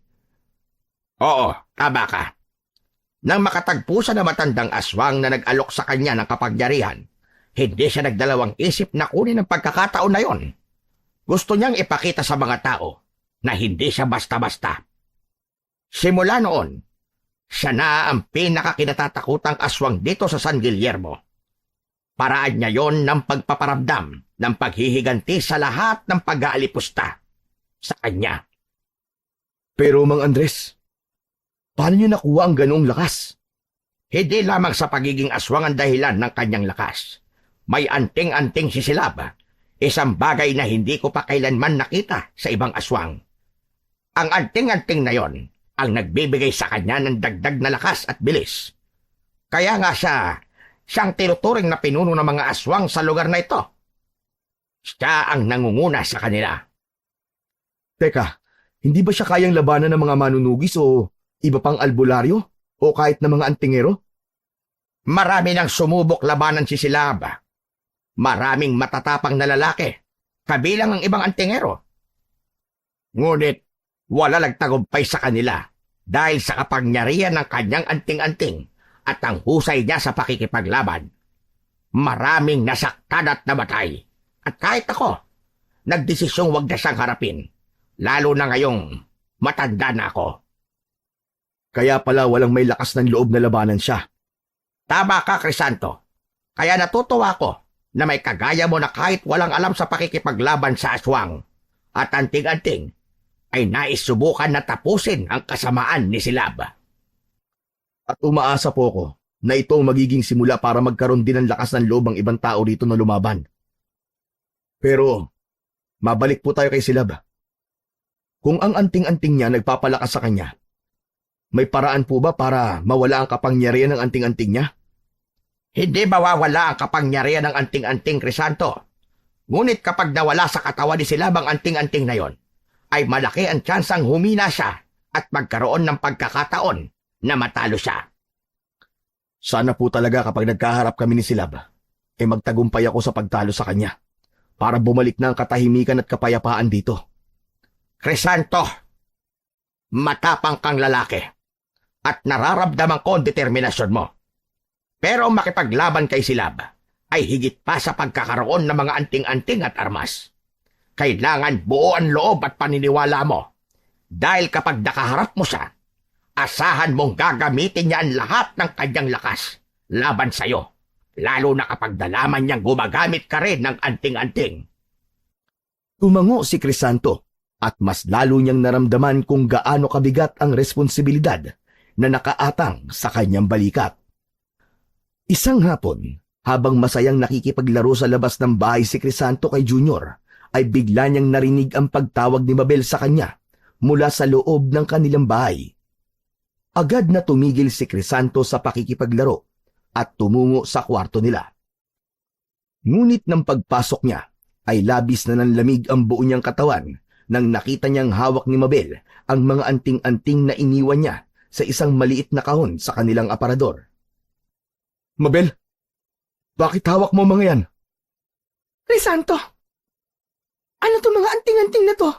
Oo, tama ka. Nang makatagpo siya na matandang aswang na nag-alok sa kanya ng kapangyarihan, hindi siya nagdalawang isip na kunin ang pagkakataon na yon. Gusto niyang ipakita sa mga tao na hindi siya basta-basta. Simula noon, siya na ang pinakakinatatakutang aswang dito sa San Guillermo. Paraan niya yon ng pagpaparamdam ng paghihiganti sa lahat ng pag-aalipusta sa kanya. Pero Mang Andres, paano niyo nakuha ang ganoong lakas? Hindi lamang sa pagiging aswang ang dahilan ng kanyang lakas. May anting-anting si Silab. Isang bagay na hindi ko pa kailanman nakita sa ibang aswang. Ang anting-anting na yon ang nagbibigay sa kanya ng dagdag na lakas at bilis. Kaya nga siyang tinuturing na pinuno ng mga aswang sa lugar na ito. Siya ang nangunguna sa kanila. Teka, hindi ba siya kayang labanan ng mga manunugis o iba pang albularyo? O kahit na mga antingero? Marami nang sumubok labanan si Silab. Maraming matatapang na lalaki, kabilang ang ibang antingero. Ngunit wala nagtagumpay sa kanila dahil sa kapangyarihan ng kanyang anting-anting at ang husay niya sa pakikipaglaban. Maraming nasaktan at namatay. At kahit ako, nagdesisyong wag na siyang harapin, lalo na ngayong matanda na ako. Kaya pala walang may lakas ng loob na labanan siya. Tama ka, Crisanto. Kaya natutuwa ko na may kagaya mo na kahit walang alam sa pakikipaglaban sa aswang at anting-anting, ay naisubukan na tapusin ang kasamaan ni Silab. At umaasa po ko na ito ang magiging simula para magkaroon din ng lakas ng loob ang ibang tao rito na lumaban. Pero, mabalik po tayo kay Silab. Kung ang anting-anting niya nagpapalakas sa kanya, may paraan po ba para mawala ang kapangyarihan ng anting-anting niya? Hindi mawawala ang kapangyarihan ng anting-anting, Crisanto. Ngunit kapag nawala sa katawan ni Silab ang anting-anting na yon, ay malaki ang tsansang humina siya at magkaroon ng pagkakataon na matalo siya. Sana po talaga kapag nagkaharap kami ni Silab, magtagumpay ako sa pagtalo sa kanya para bumalik na ang katahimikan at kapayapaan dito. Crisanto, matapang kang lalaki at nararamdaman ko ang determinasyon mo. Pero makipaglaban kay Silab ay higit pa sa pagkakaroon ng mga anting-anting at armas. Kailangan buo ang loob at paniniwala mo. Dahil kapag nakaharap mo siya, asahan mong gagamitin niya ang lahat ng kanyang lakas laban sa'yo. Lalo na kapag nalaman niyang gumagamit ka rin ng anting-anting. Tumango si Crisanto at mas lalo niyang naramdaman kung gaano kabigat ang responsibilidad na nakaatang sa kanyang balikat. Isang hapon, habang masayang nakikipaglaro sa labas ng bahay si Crisanto kay Junior, ay bigla niyang narinig ang pagtawag ni Mabel sa kanya mula sa loob ng kanilang bahay. Agad na tumigil si Crisanto sa pakikipaglaro at tumungo sa kwarto nila. Ngunit nang pagpasok niya, ay labis na nanlamig ang buo niyang katawan nang nakita niyang hawak ni Mabel ang mga anting-anting na iniwan niya sa isang maliit na kahon sa kanilang aparador. Mabel, bakit hawak mo mga yan? Crisanto, ano to mga anting-anting na to?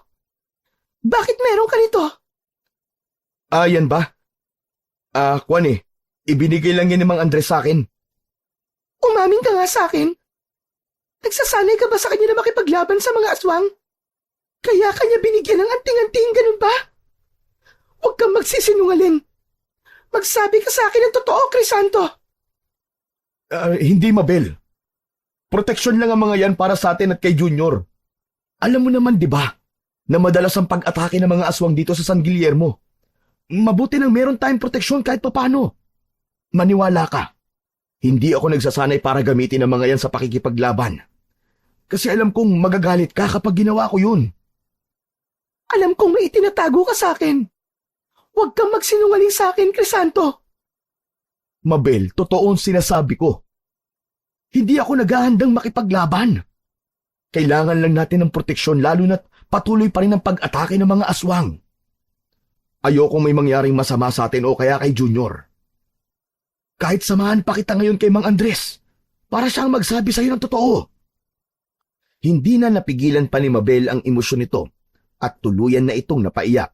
Bakit meron ka nito? Yan ba? Kwan ibinigay lang yan ni Mang Andres sa akin. Umamin ka nga sa akin. Nagsasanay ka ba sa kanya na makipaglaban sa mga aswang? Kaya kanya binigyan ng anting-anting, ganun ba? Huwag kang magsisinungaling. Magsabi ka sa akin ng totoo, Crisanto. Hindi, Mabel. Proteksyon lang ang mga yan para sa atin at kay Junior. Alam mo naman, di ba, na madalas ang pag-atake ng mga aswang dito sa San Guillermo. Mabuti nang meron tayong proteksyon kahit papano. Maniwala ka. Hindi ako nagsasanay para gamitin ang mga yan sa pakikipaglaban. Kasi alam kong magagalit ka kapag ginawa ko yun. Alam kong may itinatago ka sa akin. Huwag kang magsinungaling sa akin, Crisanto. Mabel, totoo ang sinasabi ko. Hindi ako naghahandang makipaglaban. Kailangan lang natin ng proteksyon lalo na't patuloy pa rin ang pag-atake ng mga aswang. Ayokong may mangyaring masama sa atin o kaya kay Junior. Kahit samahan pa kita ngayon kay Mang Andres para siyang magsabi sa'yo ng totoo. Hindi na napigilan pa ni Mabel ang emosyon nito at tuluyan na itong napaiyak.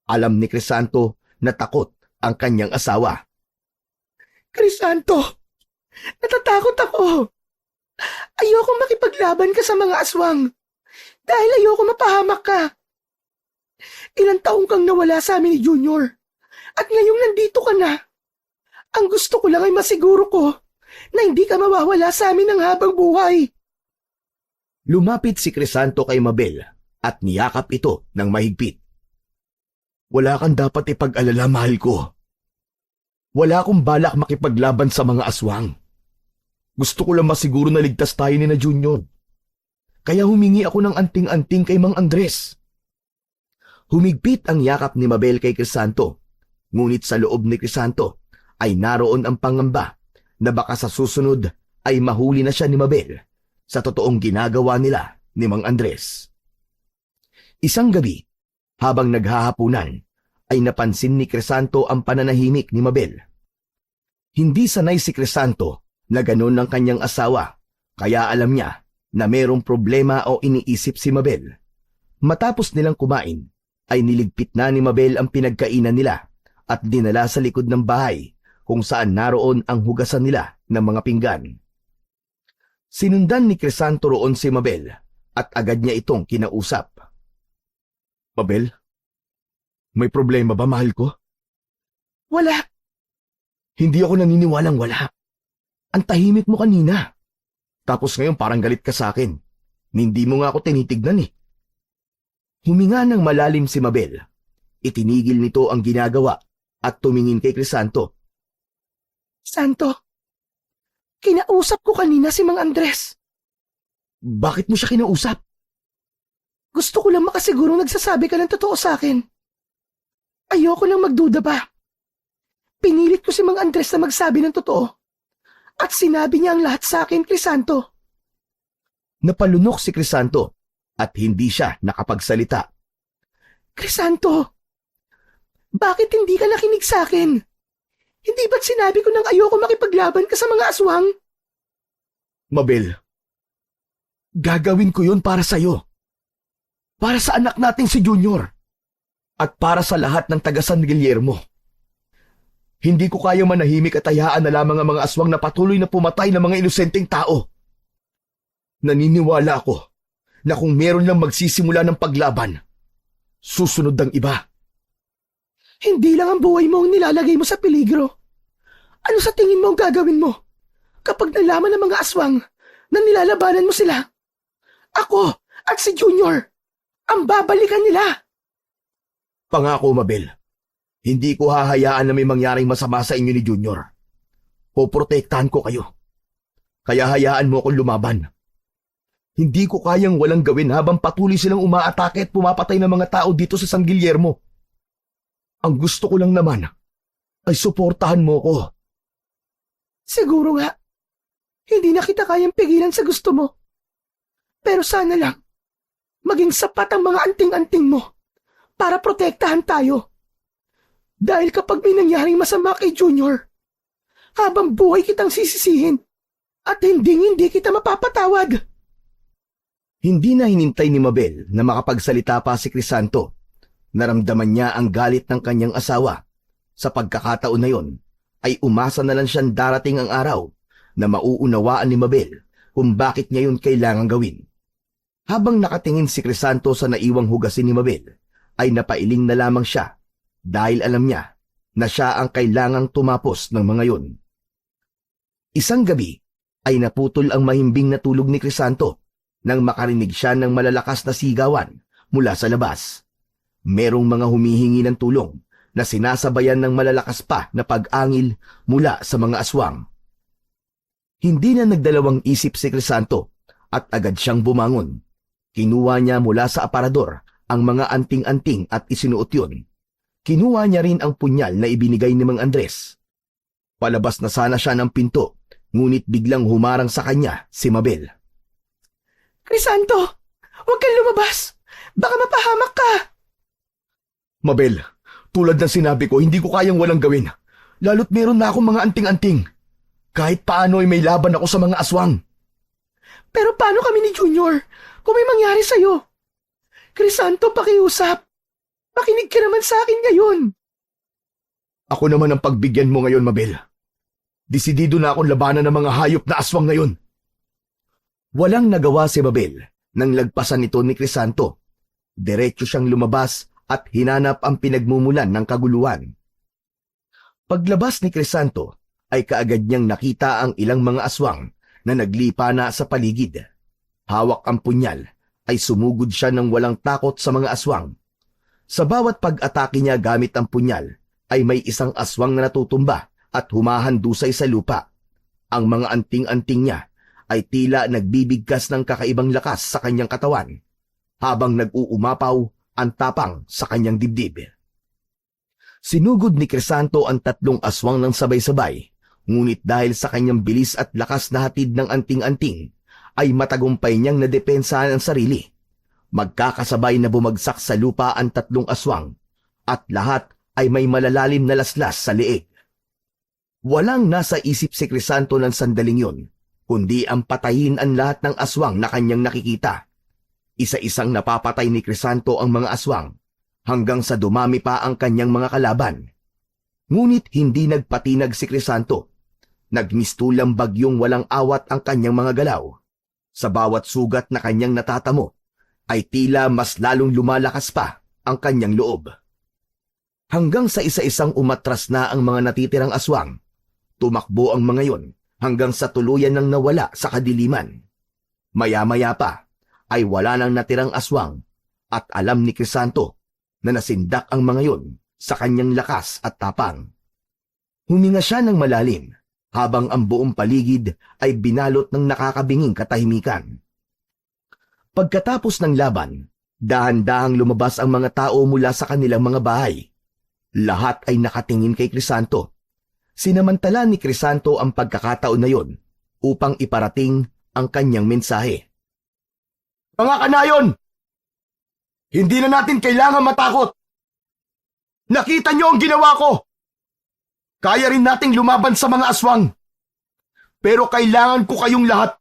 Alam ni Crisanto na takot ang kanyang asawa. Crisanto, natatakot ako. Ayoko makipaglaban ka sa mga aswang dahil ayoko mapahamak ka. Ilang taong kang nawala sa amin ni Junior at ngayong nandito ka na. Ang gusto ko lang ay masiguro ko na hindi ka mawawala sa amin ng habang buhay. Lumapit si Crisanto kay Mabel at niyakap ito ng mahigpit. Wala kang dapat ipag-alala, mahal ko. Wala akong balak makipaglaban sa mga aswang. Gusto ko lang masiguro na ligtas tayo ni na Junior. Kaya humingi ako ng anting-anting kay Mang Andres. Humigpit ang yakap ni Mabel kay Crisanto, ngunit sa loob ni Crisanto ay naroon ang pangamba na baka sa susunod ay mahuli na siya ni Mabel sa totoong ginagawa nila ni Mang Andres. Isang gabi, habang naghahapunan, ay napansin ni Crisanto ang pananahimik ni Mabel. Hindi sanay si Crisanto na ganon ng kanyang asawa, kaya alam niya na merong problema o iniisip si Mabel. Matapos nilang kumain, ay niligpit na ni Mabel ang pinagkainan nila at dinala sa likod ng bahay kung saan naroon ang hugasan nila ng mga pinggan. Sinundan ni Crisanto roon si Mabel at agad niya itong kinausap. Mabel, may problema ba, mahal ko? Wala. Hindi ako naniniwalang wala. Ang tahimik mo kanina. Tapos ngayon parang galit ka sa akin. Hindi mo nga ako tinitignan eh. Huminga ng malalim si Mabel. Itinigil nito ang ginagawa at tumingin kay Crisanto. Santo, kinausap ko kanina si Mang Andres. Bakit mo siya kinausap? Gusto ko lang makasigurong nagsasabi ka ng totoo sa akin. Ayoko nang magduda pa. Pinilit ko si Mang Andres na magsabi ng totoo. At sinabi niya ang lahat sa akin, Crisanto. Napalunok si Crisanto at hindi siya nakapagsalita. Crisanto, bakit hindi ka nakinig sa akin? Hindi ba't sinabi ko nang ayoko makipaglaban ka sa mga aswang? Mabel, gagawin ko yun para sa'yo. Para sa anak nating si Junior. At para sa lahat ng taga San Guillermo. Hindi ko kaya manahimik at hayaan na lamang ang mga aswang na patuloy na pumatay ng mga inosenteng tao. Naniniwala ako na kung meron lang magsisimula ng paglaban, susunod ang iba. Hindi lang ang buhay mo ang nilalagay mo sa peligro. Ano sa tingin mo ang gagawin mo kapag nalaman ng mga aswang na nilalabanan mo sila? Ako at si Junior, ang babalikan nila. Pangako, Mabel, hindi ko hahayaan na may mangyaring masama sa inyo ni Junior. Poprotektahan ko kayo. Kaya hayaan mo akong lumaban. Hindi ko kayang walang gawin habang patuloy silang umaatake at pumapatay ng mga tao dito sa San Guillermo. Ang gusto ko lang naman ay suportahan mo ko. Siguro nga, hindi na kita kayang pigilan sa gusto mo. Pero sana lang, maging sapat ang mga anting-anting mo para protektahan tayo. Dahil kapag may nangyaring masama kay Junior, habang buhay kitang sisisihin at hindi kita mapapatawad. Hindi na hinintay ni Mabel na makapagsalita pa si Crisanto. Naramdaman niya ang galit ng kanyang asawa. Sa pagkakataon na yon, ay umasa na lang siyang darating ang araw na mauunawaan ni Mabel kung bakit niya yun kailangang gawin. Habang nakatingin si Crisanto sa naiwang hugasin ni Mabel, ay napailing na lamang siya dahil alam niya na siya ang kailangang tumapos ng mga yun. Isang gabi ay naputol ang mahimbing na tulog ni Crisanto nang makarinig siya ng malalakas na sigawan mula sa labas. Merong mga humihingi ng tulong na sinasabayan ng malalakas pa na pag-angil mula sa mga aswang. Hindi na nagdalawang isip si Crisanto at agad siyang bumangon. Kinuha niya mula sa aparador ang mga anting-anting at isinuot yun. Kinuha niya rin ang punyal na ibinigay ni Mang Andres. Palabas na sana siya ng pinto, ngunit biglang humarang sa kanya si Mabel. Crisanto, huwag kang lumabas. Baka mapahamak ka. Mabel, tulad ng sinabi ko, hindi ko kayang walang gawin. Lalo't meron na akong mga anting-anting. Kahit paano ay may laban ako sa mga aswang. Pero paano kami ni Junior kung may mangyari sa'yo? Crisanto, pakiusap. Makinig ka naman sa akin ngayon. Ako naman ang pagbigyan mo ngayon, Mabel. Desidido na akong labanan ng mga hayop na aswang ngayon. Walang nagawa si Mabel nang lagpasan ito ni Crisanto. Diretso siyang lumabas at hinanap ang pinagmumulan ng kaguluhan. Paglabas ni Crisanto ay kaagad niyang nakita ang ilang mga aswang na naglipa na sa paligid. Hawak ang punyal ay sumugod siya ng walang takot sa mga aswang. Sa bawat pag-atake niya gamit ang punyal ay may isang aswang na natutumba at humahandusay sa lupa. Ang mga anting-anting niya ay tila nagbibigkas ng kakaibang lakas sa kanyang katawan, habang nag-uumapaw ang tapang sa kanyang dibdib. Sinugod ni Crisanto ang 3 aswang ng sabay-sabay, ngunit dahil sa kanyang bilis at lakas na hatid ng anting-anting, ay matagumpay niyang nadepensahan ang sarili. Magkakasabay na bumagsak sa lupa ang 3 aswang, at lahat ay may malalalim na laslas sa leeg. Walang nasa isip si Crisanto ng sandaling yun, kundi ang patayin ang lahat ng aswang na kanyang nakikita. Isa-isang napapatay ni Crisanto ang mga aswang, hanggang sa dumami pa ang kanyang mga kalaban. Ngunit hindi nagpatinag si Crisanto. Nagmistulang bagyong walang awat ang kanyang mga galaw. Sa bawat sugat na kanyang natatamo, ay tila mas lalong lumalakas pa ang kanyang loob. Hanggang sa isa-isang umatras na ang mga natitirang aswang, tumakbo ang mga yon hanggang sa tuluyan nang nawala sa kadiliman. Maya-maya pa ay wala nang natirang aswang, at alam ni Crisanto na nasindak ang mga yon sa kanyang lakas at tapang. Huminga siya ng malalim habang ang buong paligid ay binalot ng nakakabinging katahimikan. Pagkatapos ng laban, dahan-dahang lumabas ang mga tao mula sa kanilang mga bahay. Lahat ay nakatingin kay Crisanto. Sinamantala ni Crisanto ang pagkakataon na yon upang iparating ang kanyang mensahe. Mga kanayon! Hindi na natin kailangan matakot! Nakita niyo ang ginawa ko! Kaya rin nating lumaban sa mga aswang. Pero kailangan ko kayong lahat.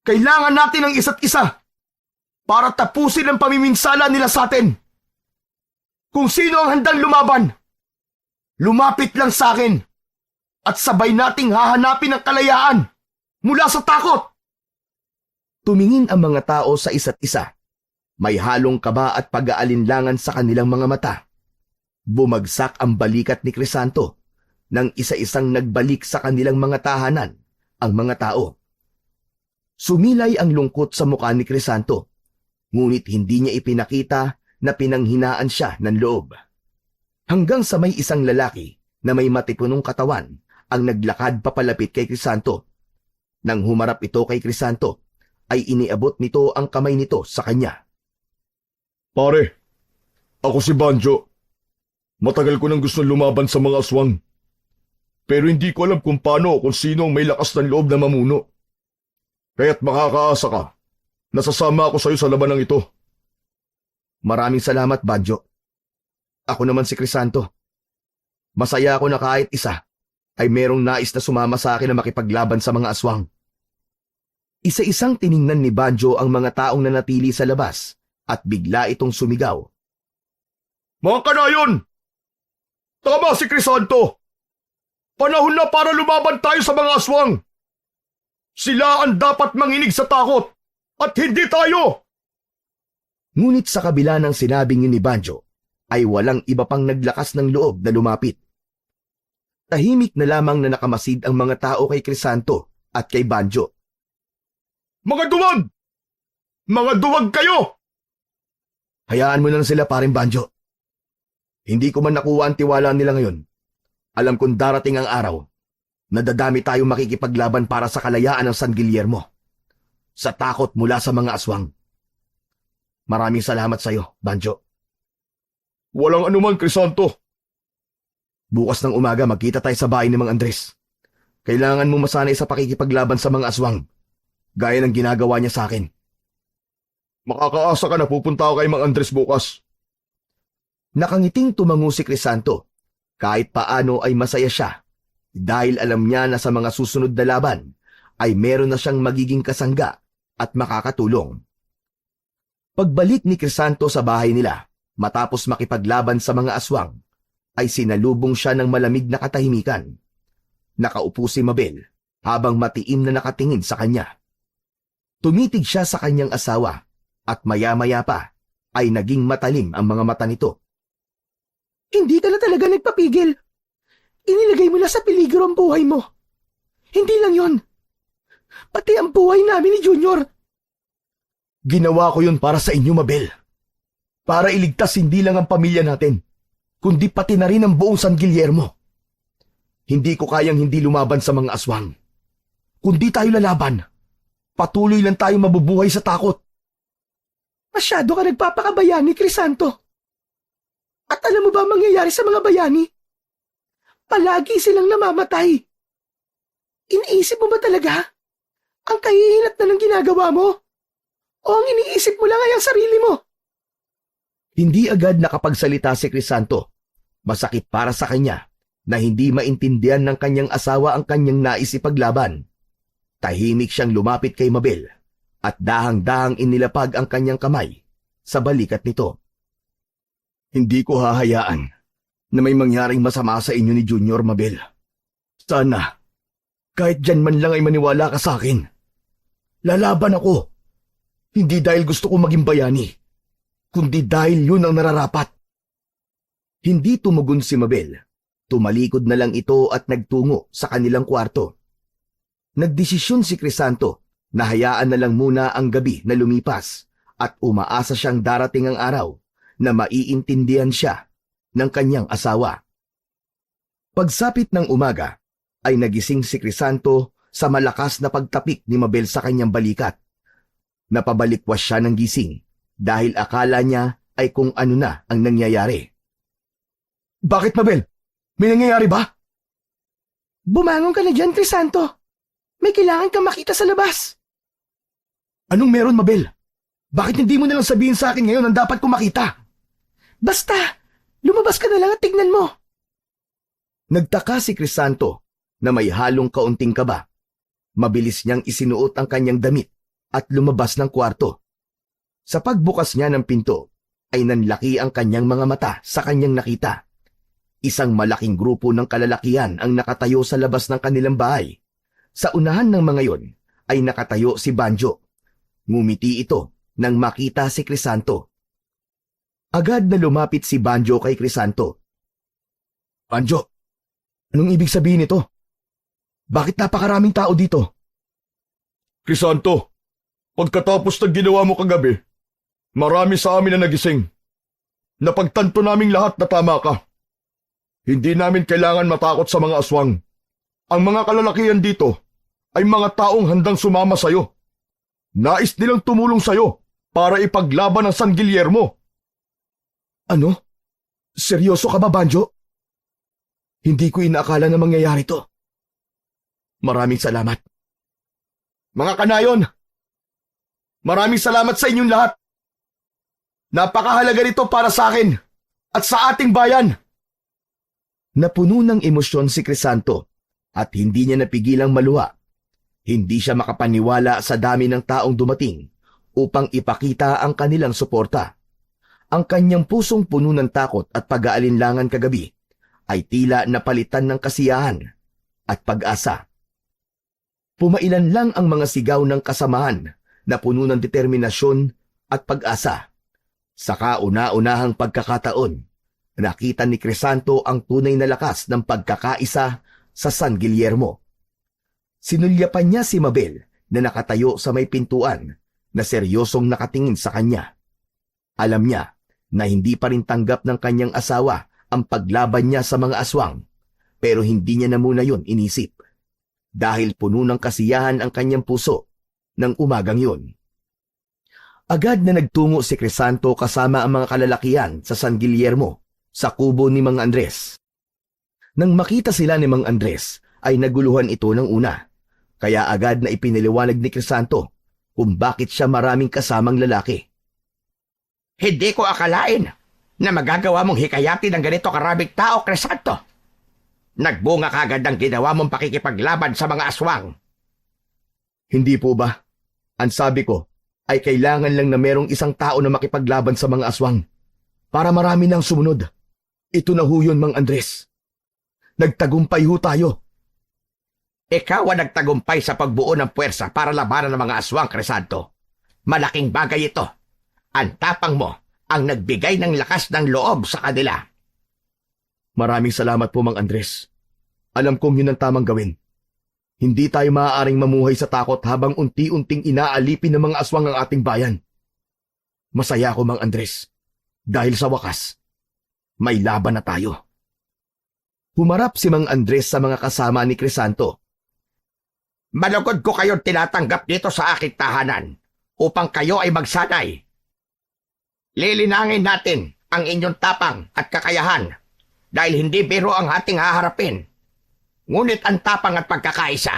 Kailangan natin ang isa't isa para tapusin ang pamiminsala nila sa atin. Kung sino ang handang lumaban, lumapit lang sa akin at sabay nating hahanapin ang kalayaan mula sa takot. Tumingin ang mga tao sa isa't isa. May halong kaba at pag-aalinlangan sa kanilang mga mata. Bumagsak ang balikat ni Crisanto nang isa-isang nagbalik sa kanilang mga tahanan ang mga tao. Sumilay ang lungkot sa mukha ni Crisanto, ngunit hindi niya ipinakita na pinanghinaan siya ng loob. Hanggang sa may isang lalaki na may matipunong katawan ang naglakad papalapit kay Crisanto. Nang humarap ito kay Crisanto, ay iniabot nito ang kamay nito sa kanya. Pare, ako si Banjo. Matagal ko nang gustong lumaban sa mga aswang. Pero hindi ko alam kung paano o kung sino ang may lakas ng loob na mamuno. Kaya't makakaasa ka. Nasasama ako sa iyo sa labanang ito. Maraming salamat, Banjo. Ako naman si Crisanto. Masaya ako na kahit isa ay merong nais na sumama sa akin na makipaglaban sa mga aswang. Isa-isang tiningnan ni Banjo ang mga taong nanatili sa labas at bigla itong sumigaw. Mga kanayon! Tama si Crisanto! Panahon na para lumaban tayo sa mga aswang! Sila ang dapat manginig sa takot at hindi tayo! Ngunit sa kabila ng sinabing ni Banjo, ay walang iba pang naglakas ng loob na lumapit. Tahimik na lamang na nakamasid ang mga tao kay Crisanto at kay Banjo. Mga duwag! Mga duwag kayo! Hayaan mo na sila, paring Banjo. Hindi ko man nakuha ang tiwala nila ngayon. Alam kong darating ang araw na dadami tayong makikipaglaban para sa kalayaan ng San Guillermo. Sa takot mula sa mga aswang. Maraming salamat sa iyo, Banjo. Walang anuman, Crisanto. Bukas ng umaga magkita tayo sa bahay ni Mang Andres. Kailangan mo masanay sa pakikipaglaban sa mga aswang, gaya ng ginagawa niya sa akin. Makakaasa ka na pupunta ako kay Mang Andres bukas. Nakangiting tumango si Crisanto. Kahit paano ay masaya siya dahil alam niya na sa mga susunod na laban ay meron na siyang magiging kasangga at makakatulong. Pagbalik ni Crisanto sa bahay nila matapos makipaglaban sa mga aswang, ay sinalubong siya ng malamig na katahimikan. Nakaupo si Mabel habang matiim na nakatingin sa kanya. Tumitig siya sa kanyang asawa at maya-maya pa ay naging matalim ang mga mata nito. Hindi ka na talaga nagpapigil. Inilagay mo na sa peligro ang buhay mo. Hindi lang yon. Pati ang buhay namin ni Junior. Ginawa ko yun para sa inyo, Mabel. Para iligtas hindi lang ang pamilya natin, kundi pati na rin ang buong San Guillermo. Hindi ko kayang hindi lumaban sa mga aswang. Kung di tayo lalaban, patuloy lang tayo mabubuhay sa takot. Masyado ka nagpapakabayani, Crisanto. At alam mo ba ang mangyayari sa mga bayani? Palagi silang namamatay. Iniisip mo ba talaga ang kahihinat na ng ginagawa mo? O ang iniisip mo lang ay ang sarili mo? Hindi agad nakapagsalita si Crisanto. Masakit para sa kanya na hindi maintindihan ng kanyang asawa ang kanyang nais ipaglaban. Tahimik siyang lumapit kay Mabel at dahang-dahang inilapag ang kanyang kamay sa balikat nito. Hindi ko hahayaan na may mangyaring masama sa inyo ni Junior, Mabel. Sana, kahit dyan man lang ay maniwala ka sa akin. Lalaban ako. Hindi dahil gusto ko maging bayani, kundi dahil yun ang nararapat. Hindi tumugon si Mabel. Tumalikod na lang ito at nagtungo sa kanilang kwarto. Nagdesisyon si Crisanto na hayaan na lang muna ang gabi na lumipas at umaasa siyang darating ang araw na maiintindihan siya ng kanyang asawa. Pagsapit ng umaga ay nagising si Crisanto sa malakas na pagtapik ni Mabel sa kanyang balikat. Napabalikwas siya ng gising dahil akala niya ay kung ano na ang nangyayari. Bakit, Mabel? May nangyayari ba? Bumangon ka na dyan, Crisanto. May kailangan kang makita sa labas. Anong meron, Mabel? Bakit hindi mo nalang sabihin sa akin ngayon ang dapat kong makita? Basta, lumabas ka na lang at tignan mo. Nagtaka si Crisanto na may halong kaunting kaba. Mabilis niyang isinuot ang kanyang damit at lumabas ng kwarto. Sa pagbukas niya ng pinto, ay nanlaki ang kanyang mga mata sa kanyang nakita. Isang malaking grupo ng kalalakihan ang nakatayo sa labas ng kanilang bahay. Sa unahan ng mga yon ay nakatayo si Banjo. Ngumiti ito nang makita si Crisanto. Agad na lumapit si Banjo kay Crisanto. Banjo, anong ibig sabihin nito? Bakit napakaraming tao dito? Crisanto, pagkatapos ng ginawa mo kagabi, marami sa amin na nagising. Napagtanto naming lahat na tama ka. Hindi namin kailangan matakot sa mga aswang. Ang mga kalalakihan dito ay mga taong handang sumama sa'yo. Nais nilang tumulong sa'yo para ipaglaban ang San Guillermo. Ano? Seryoso ka ba, Banjo? Hindi ko inaakala na mangyayari to. Maraming salamat. Mga kanayon, maraming salamat sa inyong lahat. Napakahalaga nito para sa akin at sa ating bayan. Napuno ng emosyon si Crisanto at hindi niya napigilang maluha. Hindi siya makapaniwala sa dami ng taong dumating upang ipakita ang kanilang suporta. Ang kanyang pusong puno ng takot at pag-aalinlangan kagabi ay tila napalitan ng kasiyahan at pag-asa. Pumailan lang ang mga sigaw ng kasamahan na puno ng determinasyon at pag-asa. Sa kauna-unahang pagkakataon, nakita ni Crisanto ang tunay na lakas ng pagkakaisa sa San Guillermo. Sinulyapan niya si Mabel na nakatayo sa may pintuan na seryosong nakatingin sa kanya. Alam niya na hindi pa rin tanggap ng kanyang asawa ang paglaban niya sa mga aswang, pero hindi niya na muna yun inisip. Dahil puno ng kasiyahan ang kanyang puso ng umagang yun. Agad na nagtungo si Crisanto kasama ang mga kalalakihan sa San Guillermo sa kubo ni Mang Andres. Nang makita sila ni Mang Andres ay naguluhan ito ng una, kaya agad na ipiniliwanag ni Crisanto kung bakit siya maraming kasamang lalaki. Hindi ko akalain na magagawa mong hikayatin ng ganito karaming tao, Crisanto. Nagbunga kagad ang ginawa mong pakikipaglaban sa mga aswang. Hindi po ba? Ang sabi ko ay kailangan lang na merong isang tao na makipaglaban sa mga aswang para marami nang sumunod. Ito na ho yun, Mang Andres. Nagtagumpay ho tayo. Ikaw ang nagtagumpay sa pagbuo ng puwersa para labanan ng mga aswang, Crisanto. Malaking bagay ito. Ang tapang mo ang nagbigay ng lakas ng loob sa kanila. Maraming salamat po, Mang Andres. Alam kong yun ang tamang gawin. Hindi tayo maaaring mamuhay sa takot habang unti-unting inaalipin ng mga aswang ang ating bayan. Masaya ako, Mang Andres. Dahil sa wakas, may laban na tayo. Humarap si Mang Andres sa mga kasama ni Crisanto. Malugod ko kayong tinatanggap dito sa aking tahanan upang kayo ay magsanay. Lilinangin natin ang inyong tapang at kakayahan dahil hindi biro ang ating haharapin. Ngunit ang tapang at pagkakaisa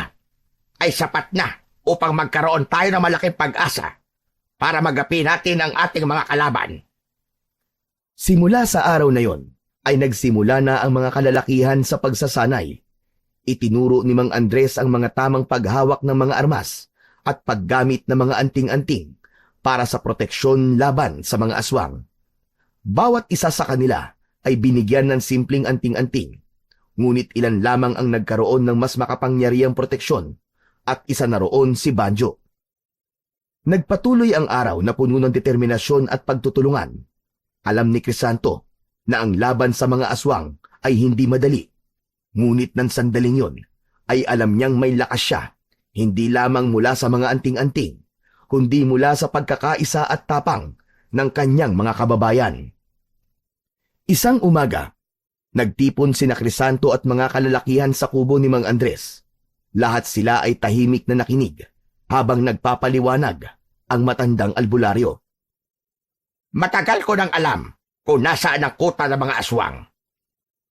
ay sapat na upang magkaroon tayo ng malaking pag-asa para magapi natin ang ating mga kalaban. Simula sa araw na yon, ay nagsimula na ang mga kalalakihan sa pagsasanay. Itinuro ni Mang Andres ang mga tamang paghawak ng mga armas at paggamit ng mga anting-anting para sa proteksyon laban sa mga aswang. Bawat isa sa kanila ay binigyan ng simpleng anting-anting, ngunit ilan lamang ang nagkaroon ng mas makapangyarihang proteksyon at isa na roon si Banjo. Nagpatuloy ang araw na puno ng determinasyon at pagtutulungan. Alam ni Crisanto na ang laban sa mga aswang ay hindi madali. Ngunit ng sandaling yon ay alam niyang may lakas siya, hindi lamang mula sa mga anting-anting, kundi mula sa pagkakaisa at tapang ng kanyang mga kababayan. Isang umaga, nagtipon sina Crisanto at mga kalalakihan sa kubo ni Mang Andres. Lahat sila ay tahimik na nakinig habang nagpapaliwanag ang matandang albularyo. Matagal ko nang alam kung nasaan ang kuta ng mga aswang.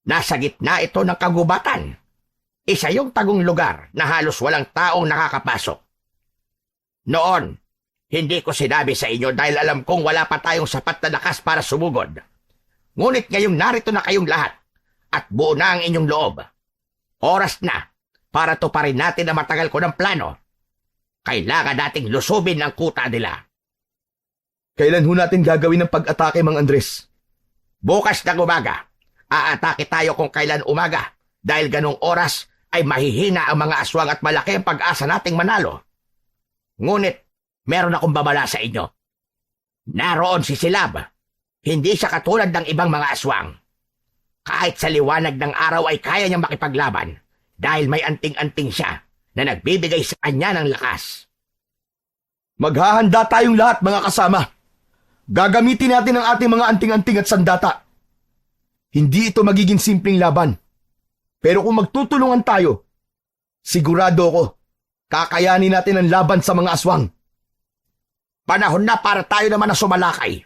Nasa gitna ito ng kagubatan. Isa yung tagong lugar na halos walang taong nakakapasok. Noon, hindi ko sinabi sa inyo dahil alam kong wala pa tayong sapat na lakas para sumugod. Ngunit ngayong narito na kayong lahat at buo na ang inyong loob. Oras na para tuparin natin ang matagal ko ng plano. Kailangan nating lusubin ang kuta nila. Kailan ho natin gagawin ang pag-atake, Mang Andres? Bukas ng umaga. Aatake tayo kung kailan umaga dahil ganong oras ay mahihina ang mga aswang at malaki ang pag-asa nating manalo. Ngunit, meron akong babala sa inyo. Naroon si Silab. Hindi siya katulad ng ibang mga aswang. Kahit sa liwanag ng araw ay kaya niyang makipaglaban dahil may anting-anting siya na nagbibigay sa kanya ng lakas. Maghahanda tayong lahat, mga kasama. Gagamitin natin ang ating mga anting-anting at sandata. Hindi ito magiging simpleng laban. Pero kung magtutulungan tayo, sigurado ako, kakayanin natin ang laban sa mga aswang. Panahon na para tayo naman na sumalakay.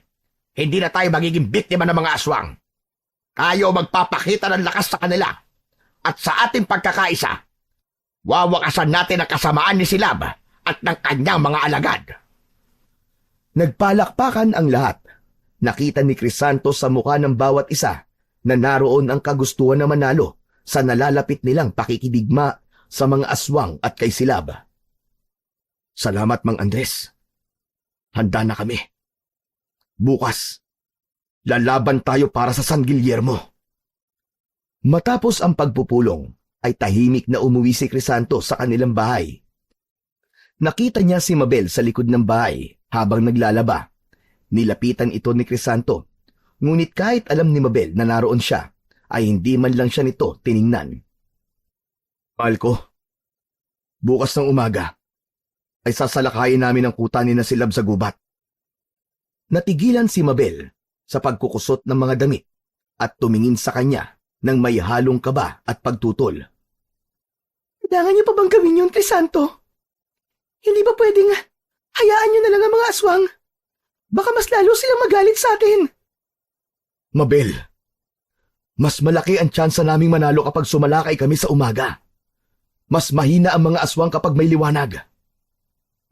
Hindi na tayo magiging biktima ng mga aswang. Tayo magpapakita ng lakas sa kanila. At sa ating pagkakaisa, wawakasan natin ang kasamaan ni Silab at ng kanyang mga alagad. Nagpalakpakan ang lahat. Nakita ni Crisanto sa mukha ng bawat isa na naroon ang kagustuhan na manalo sa nalalapit nilang pakikidigma sa mga aswang at kay Silab. Salamat, Mang Andres. Handa na kami. Bukas, lalaban tayo para sa San Guillermo. Matapos ang pagpupulong, ay tahimik na umuwi si Crisanto sa kanilang bahay. Nakita niya si Mabel sa likod ng bahay habang naglalaba. Nilapitan ito ni Crisanto. Ngunit kahit alam ni Mabel na naroon siya, ay hindi man lang siya nito tiningnan. Mahal ko, bukas ng umaga, ay sasalakayin namin ang kuta ni na Silab sa gubat. Natigilan si Mabel sa pagkukusot ng mga damit at tumingin sa kanya ng may halong kaba at pagtutol. Kailangan niyo pa bang gawin yun, Crisanto? Hindi ba pwedeng hayaan niyo na lang ang mga aswang? Baka mas lalo silang magalit sa atin. Mabel, mas malaki ang tsansa naming manalo kapag sumalakay kami sa umaga. Mas mahina ang mga aswang kapag may liwanag.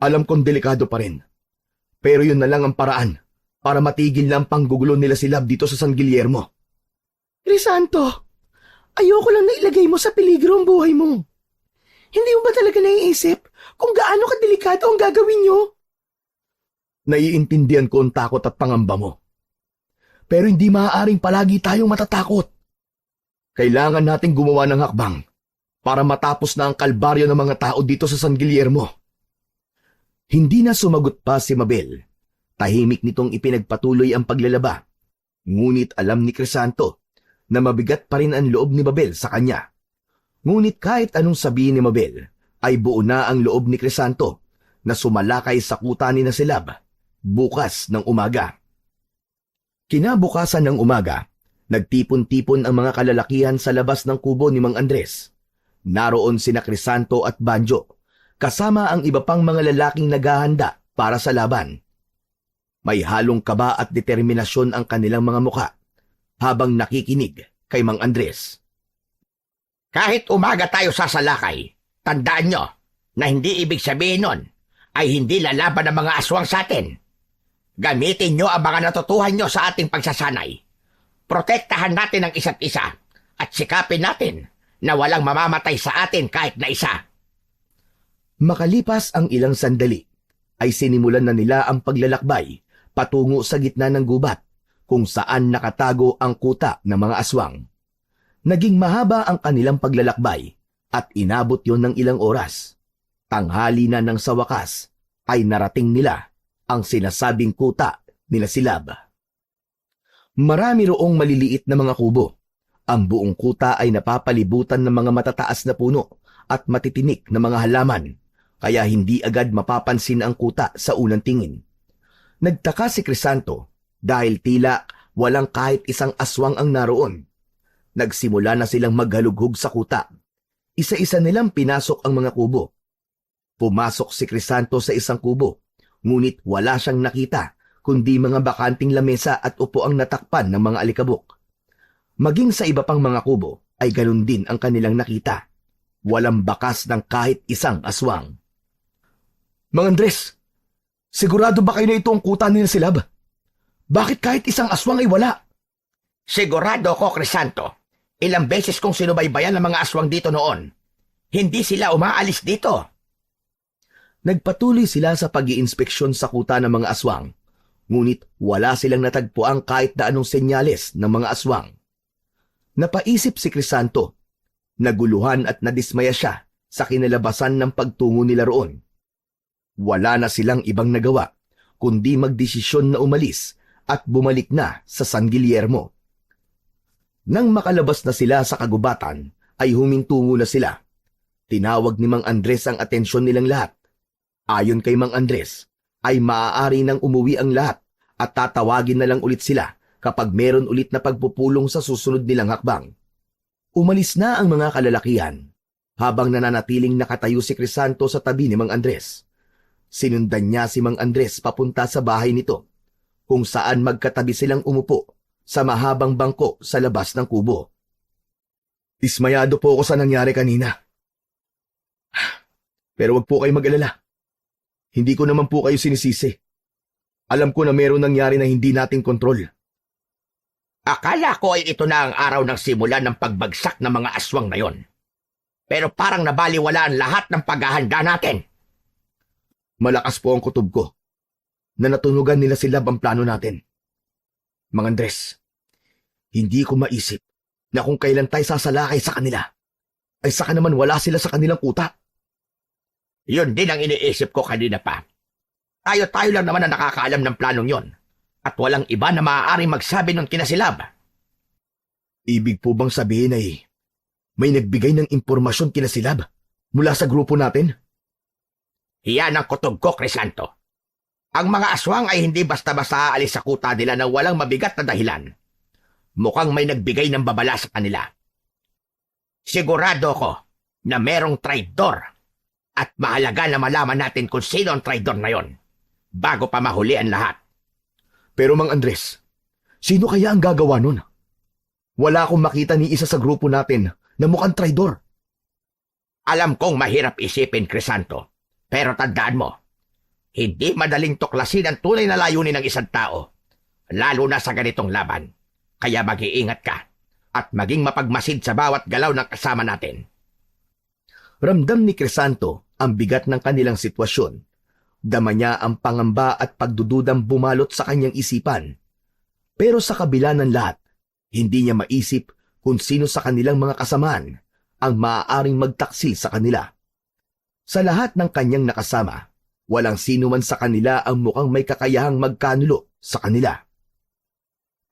Alam kong delikado pa rin. Pero yun na lang ang paraan para matigil na ang panggugulo nila Silab dito sa San Guillermo. Crisanto, ayoko lang na ilagay mo sa peligro ang buhay mo. Hindi mo ba talaga naiisip kung gaano kadelikado ang gagawin niyo? Naiintindihan ko ang takot at pangamba mo. Pero hindi maaaring palagi tayong matatakot. Kailangan nating gumawa ng hakbang para matapos na ang kalbaryo ng mga tao dito sa San Guillermo. Hindi na sumagot pa si Mabel. Tahimik nitong ipinagpatuloy ang paglalaba. Ngunit alam ni Crisanto na mabigat pa rin ang loob ni Mabel sa kanya. Ngunit kahit anong sabihin ni Mabel, ay buo na ang loob ni Crisanto na sumalakay sa kuta ni na Silab bukas ng umaga. Kinabukasan ng umaga, Nagtipon-tipon ang mga kalalakihan sa labas ng kubo ni Mang Andres. Naroon sina Crisanto at Banjo, kasama ang iba pang mga lalaking naghahanda para sa laban. May halong kaba at determinasyon ang kanilang mga muka habang nakikinig kay Mang Andres. Kahit umaga tayo sasalakay, tandaan nyo na hindi ibig sabihin nun ay hindi lalaban ng mga aswang sa atin. Gamitin nyo ang mga natutuhan nyo sa ating pagsasanay. Protektahan natin ang isa't isa at sikapin natin na walang mamamatay sa atin kahit na isa. Makalipas ang ilang sandali, ay sinimulan na nila ang paglalakbay patungo sa gitna ng gubat kung saan nakatago ang kuta ng mga aswang. Naging mahaba ang kanilang paglalakbay at inabot yon ng ilang oras. Tanghali na nang sa wakas ay narating nila ang sinasabing kuta nila Silab. Marami roong maliliit na mga kubo. Ang buong kuta ay napapalibutan ng mga matataas na puno at matitinik na mga halaman, kaya hindi agad mapapansin ang kuta sa unang tingin. Nagtaka si Crisanto dahil tila walang kahit isang aswang ang naroon. Nagsimula na silang maghalughog sa kuta. Isa-isa nilang pinasok ang mga kubo. Pumasok si Crisanto sa isang kubo, ngunit wala siyang nakita kundi mga bakanting lamesa at upo ang natakpan ng mga alikabok. Maging sa iba pang mga kubo ay ganun din ang kanilang nakita. Walang bakas ng kahit isang aswang. Mang Andres, sigurado ba kayo na ito ang kuta nila Silab? Bakit kahit isang aswang ay wala? Sigurado ko, Crisanto. Ilang beses kong sinubaybayan ng mga aswang dito noon. Hindi sila umaalis dito. Nagpatuloy sila sa pag-iinspeksyon sa kuta ng mga aswang, ngunit wala silang natagpuan kahit na anong senyales ng mga aswang. Napaisip si Crisanto. Naguluhan at nadismaya siya sa kinalabasan ng pagtungo nila roon. Wala na silang ibang nagawa kundi magdesisyon na umalis at bumalik na sa San Guillermo. Nang makalabas na sila sa kagubatan, ay humintungo na sila. Tinawag ni Mang Andres ang atensyon nilang lahat. Ayon kay Mang Andres, ay maaari nang umuwi ang lahat at tatawagin na lang ulit sila kapag meron ulit na pagpupulong sa susunod nilang hakbang. Umalis na ang mga kalalakihan, habang nananatiling nakatayo si Crisanto sa tabi ni Mang Andres. Sinundan niya si Mang Andres papunta sa bahay nito, kung saan magkatabi silang umupo sa mahabang bangko sa labas ng kubo. Dismayado po ako sa nangyari kanina. Pero wag po kayo mag-alala. Hindi ko naman po kayo sinisisi. Alam ko na meron nangyari na hindi nating kontrol. Akala ko ay ito na ang araw ng simula ng pagbagsak ng mga aswang na yon. Pero parang nabaliwala ang lahat ng paghahanda natin. Malakas po ang kutob ko na natunugan nila sila ang plano natin. Mang Andres, hindi ko maisip na kung kailan tayo sasalakay sa kanila, ay saka naman wala sila sa kanilang kuta. Yun din ang iniisip ko kanina pa. Tayo lang naman ang nakakaalam ng planong yon. At walang iba na maaaring magsabi nun kina Silab. Ibig po bang sabihin ay may nagbigay ng impormasyon kina Silab mula sa grupo natin? Iyan ang kutob ko, Crisanto. Ang mga aswang ay hindi basta-basta aalis sa kuta nila na walang mabigat na dahilan. Mukhang may nagbigay ng babala sa kanila. Sigurado ko na merong traidor at mahalaga na malaman natin kung sino ang traidor na yon bago pa mahuli ang lahat. Pero Mang Andres, sino kaya ang gagawa nun? Wala akong makita ni isa sa grupo natin na mukhang traidor. Alam kong mahirap isipin, Crisanto, pero tandaan mo, hindi madaling tuklasin ang tunay na layunin ng isang tao, lalo na sa ganitong laban. Kaya mag-iingat ka at maging mapagmasid sa bawat galaw ng kasama natin. Ramdam ni Crisanto ang bigat ng kanilang sitwasyon. Dama niya ang pangamba at pagdududang bumalot sa kanyang isipan. Pero sa kabila ng lahat, hindi niya maisip kung sino sa kanilang mga kasamaan ang maaaring magtaksil sa kanila. Sa lahat ng kanyang nakasama, walang sino man sa kanila ang mukhang may kakayahang magkanulo sa kanila.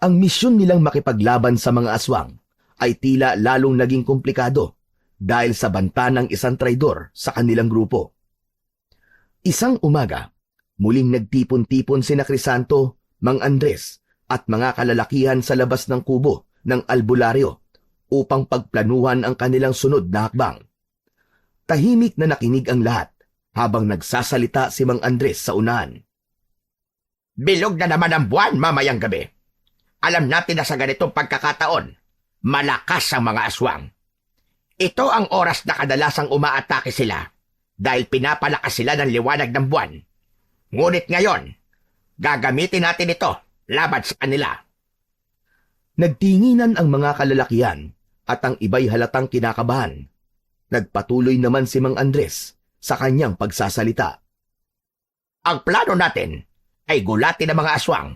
Ang misyon nilang makipaglaban sa mga aswang ay tila lalong naging komplikado dahil sa banta ng isang traidor sa kanilang grupo. Isang umaga, muling nagtipon-tipon sina Crisanto, Mang Andres at mga kalalakihan sa labas ng kubo ng albularyo upang pagplanuhan ang kanilang sunod na hakbang. Tahimik na nakinig ang lahat habang nagsasalita si Mang Andres sa unahan. Bilog na naman ang buwan mamayang gabi. Alam natin na sa ganitong pagkakataon, malakas ang mga aswang. Ito ang oras na kadalasang umaatake sila dahil pinapalakas sila ng liwanag ng buwan. Ngunit ngayon, gagamitin natin ito laban sa kanila. Nagtinginan ang mga kalalakihan at ang iba'y halatang kinakabahan. Nagpatuloy naman si Mang Andres sa kanyang pagsasalita. Ang plano natin ay gulatin ang mga aswang.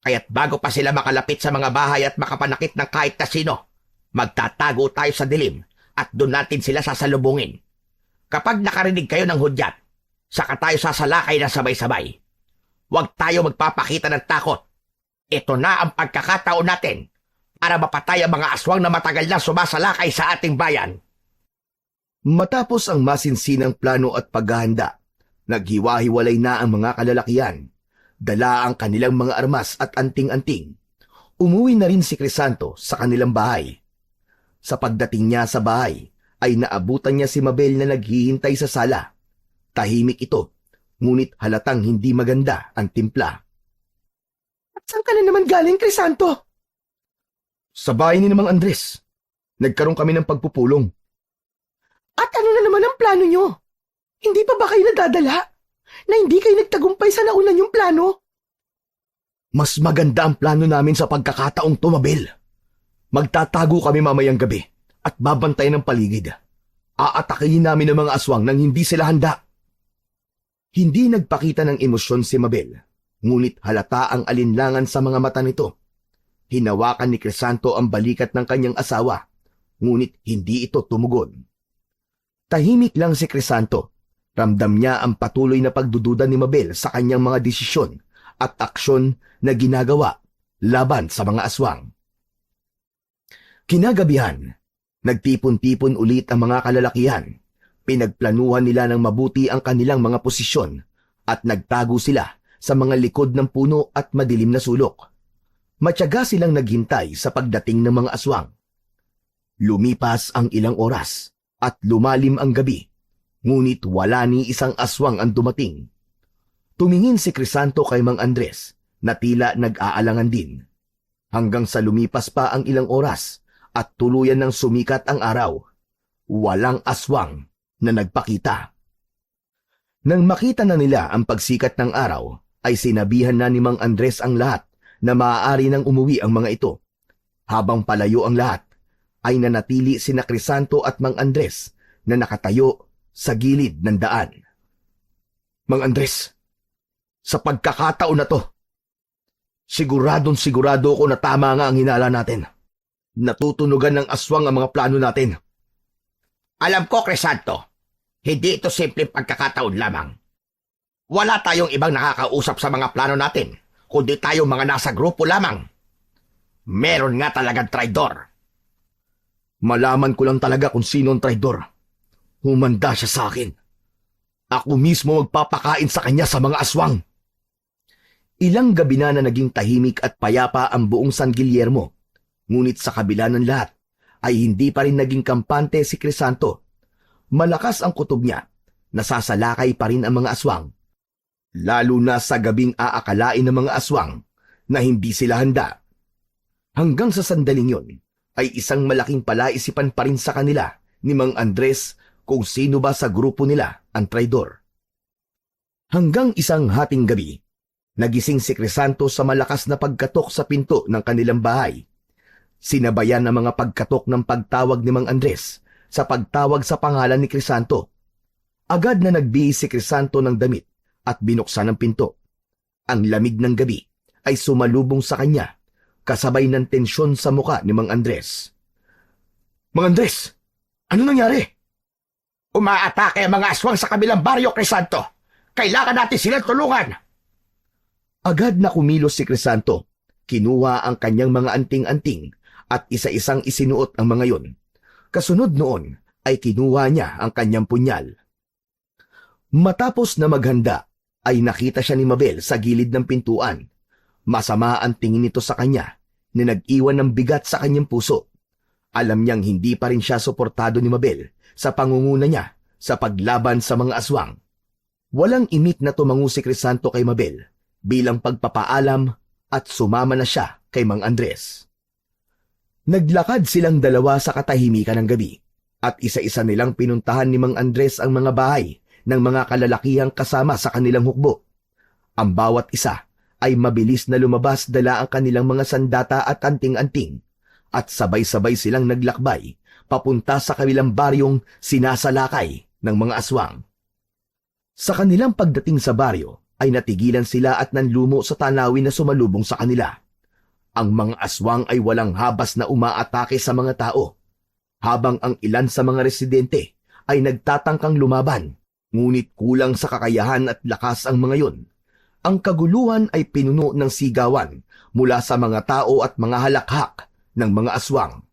Kaya't bago pa sila makalapit sa mga bahay at makapanakit ng kahit na sino, magtatago tayo sa dilim at doon natin sila sasalubungin. Kapag nakarinig kayo ng hudyat, saka tayo sasalakay na sabay-sabay. Huwag tayo magpapakita ng takot. Ito na ang pagkakataon natin para mapatay ang mga aswang na matagal na sumasalakay sa ating bayan. Matapos ang masinsinang plano at paghahanda, naghiwa-hiwalay na ang mga kalalakihan. Dala ang kanilang mga armas at anting-anting. Umuwi na rin si Crisanto sa kanilang bahay. Sa pagdating niya sa bahay, ay naabutan niya si Mabel na naghihintay sa sala. Tahimik ito, ngunit halatang hindi maganda ang timpla. At saan ka na naman galing, Crisanto? Sa bahay ni Mang Andres, nagkaroon kami ng pagpupulong. At ano na naman ang plano nyo? Hindi pa ba kayo nadadala? Na hindi kayo nagtagumpay sa nauna yung plano? Mas maganda ang plano namin sa pagkakataong to, Mabel. Magtatago kami mamayang gabi at babantayan ng paligid. Aatakihin namin ang mga aswang nang hindi sila handa. Hindi nagpakita ng emosyon si Mabel, ngunit halata ang alinlangan sa mga mata nito. Hinawakan ni Crisanto ang balikat ng kanyang asawa, ngunit hindi ito tumugon. Tahimik lang si Crisanto. Ramdam niya ang patuloy na pagdududa ni Mabel sa kanyang mga desisyon at aksyon na ginagawa laban sa mga aswang. Kinagabihan, nagtipon-tipon ulit ang mga kalalakihan. Pinagplanuhan nila ng mabuti ang kanilang mga posisyon at nagtago sila sa mga likod ng puno at madilim na sulok. Matyaga silang naghintay sa pagdating ng mga aswang. Lumipas ang ilang oras at lumalim ang gabi, ngunit wala ni isang aswang ang dumating. Tumingin si Crisanto kay Mang Andres na tila nag-aalangan din. Hanggang sa lumipas pa ang ilang oras at tuluyan ng sumikat ang araw, walang aswang na nagpakita. Nang makita na nila ang pagsikat ng araw, ay sinabihan na ni Mang Andres ang lahat na maaari nang umuwi ang mga ito. Habang palayo ang lahat, ay nanatili sina Crisanto at Mang Andres na nakatayo sa gilid ng daan. Mang Andres, sa pagkakataon na to, sigurado ko na tama nga ang hinala natin. Natutunugan ng aswang ang mga plano natin. Alam ko, Crisanto, hindi ito simpleng pagkakataon lamang. Wala tayong ibang nakakausap sa mga plano natin, kundi tayong mga nasa grupo lamang. Meron nga talagang traidor. Malaman ko lang talaga kung sino ang traidor. Humanda siya sa akin. Ako mismo magpapakain sa kanya sa mga aswang. Ilang gabi na naging tahimik at payapa ang buong San Guillermo. Ngunit sa kabila ng lahat, ay hindi pa rin naging kampante si Crisanto. Malakas ang kutob niya, nasasalakay pa rin ang mga aswang. Lalo na sa gabing aakalain ng mga aswang na hindi sila handa. Hanggang sa sandaling yon, ay isang malaking palaisipan pa rin sa kanila ni Mang Andres kung sino ba sa grupo nila ang traidor. Hanggang isang hating gabi, nagising si Crisanto sa malakas na pagkatok sa pinto ng kanilang bahay. Sinabayan ng mga pagkatok ng pagtawag ni Mang Andres sa pagtawag sa pangalan ni Crisanto. Agad na nagbihis si Crisanto ng damit at binuksan ang pinto. Ang lamig ng gabi ay sumalubong sa kanya, kasabay ng tensyon sa muka ni Mang Andres. Mang Andres, ano nangyari? Umaatake ang mga aswang sa kabilang baryo, Crisanto. Kailangan natin silang tulungan. Agad na kumilos si Crisanto. Kinuha ang kanyang mga anting-anting at isa-isang isinuot ang mga yon. Kasunod noon ay kinuha niya ang kanyang punyal. Matapos na maghanda, ay nakita siya ni Mabel sa gilid ng pintuan. Masama ang tingin nito sa kanya, na nag-iwan ng bigat sa kanyang puso. Alam niyang hindi pa rin siya suportado ni Mabel sa pangunguna niya sa paglaban sa mga aswang. Walang imik na tumango si Crisanto kay Mabel bilang pagpapaalam at sumama na siya kay Mang Andres. Naglakad silang dalawa sa katahimikan ng gabi at isa-isa nilang pinuntahan ni Mang Andres ang mga bahay ng mga kalalakihang kasama sa kanilang hukbo. Ang bawat isa ay mabilis na lumabas dala ang kanilang mga sandata at anting-anting at sabay-sabay silang naglakbay papunta sa kabilang baryong sinasalakay ng mga aswang. Sa kanilang pagdating sa baryo ay natigilan sila at nanlumo sa tanawin na sumalubong sa kanila. Ang mga aswang ay walang habas na umaatake sa mga tao, habang ang ilan sa mga residente ay nagtatangkang lumaban, ngunit kulang sa kakayahan at lakas ang mga yon. Ang kaguluhan ay pinuno ng sigawan mula sa mga tao at mga halakhak ng mga aswang.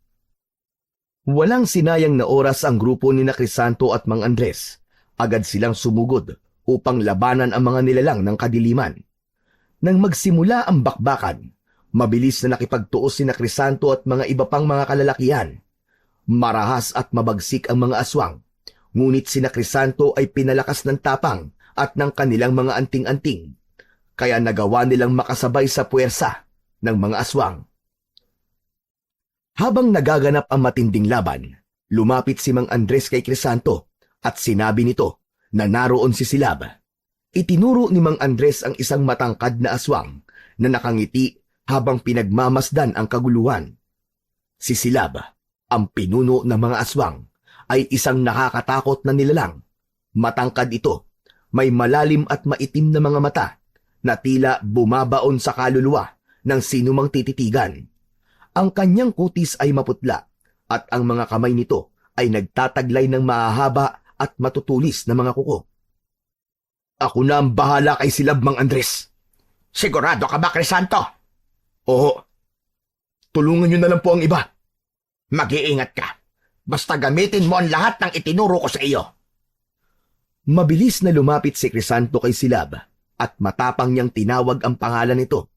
Walang sinayang na oras ang grupo ni Crisanto at Mang Andres. Agad silang sumugod upang labanan ang mga nilalang ng kadiliman. Nang magsimula ang bakbakan, mabilis na nakipagtuos si Crisanto at mga iba pang mga kalalakihan. Marahas at mabagsik ang mga aswang, ngunit si Crisanto ay pinalakas ng tapang at ng kanilang mga anting-anting, kaya nagawa nilang makasabay sa puwersa ng mga aswang. Habang nagaganap ang matinding laban, lumapit si Mang Andres kay Crisanto at sinabi nito na naroon si Silab. Itinuro ni Mang Andres ang isang matangkad na aswang na nakangiti habang pinagmamasdan ang kaguluhan. Si Silab, ang pinuno ng mga aswang, ay isang nakakatakot na nilalang. Matangkad ito, may malalim at maitim na mga mata na tila bumabaon sa kaluluwa ng sinumang tititigan. Ang kanyang kutis ay maputla at ang mga kamay nito ay nagtataglay ng mahahaba at matutulis na mga kuko. Ako na ang bahala kay Silab, Mang Andres. Sigurado ka ba, Crisanto? Oo. Tulungan niyo na lang po ang iba. Mag-iingat ka. Basta gamitin mo ang lahat ng itinuro ko sa iyo. Mabilis na lumapit si Crisanto kay Silab at matapang niyang tinawag ang pangalan nito.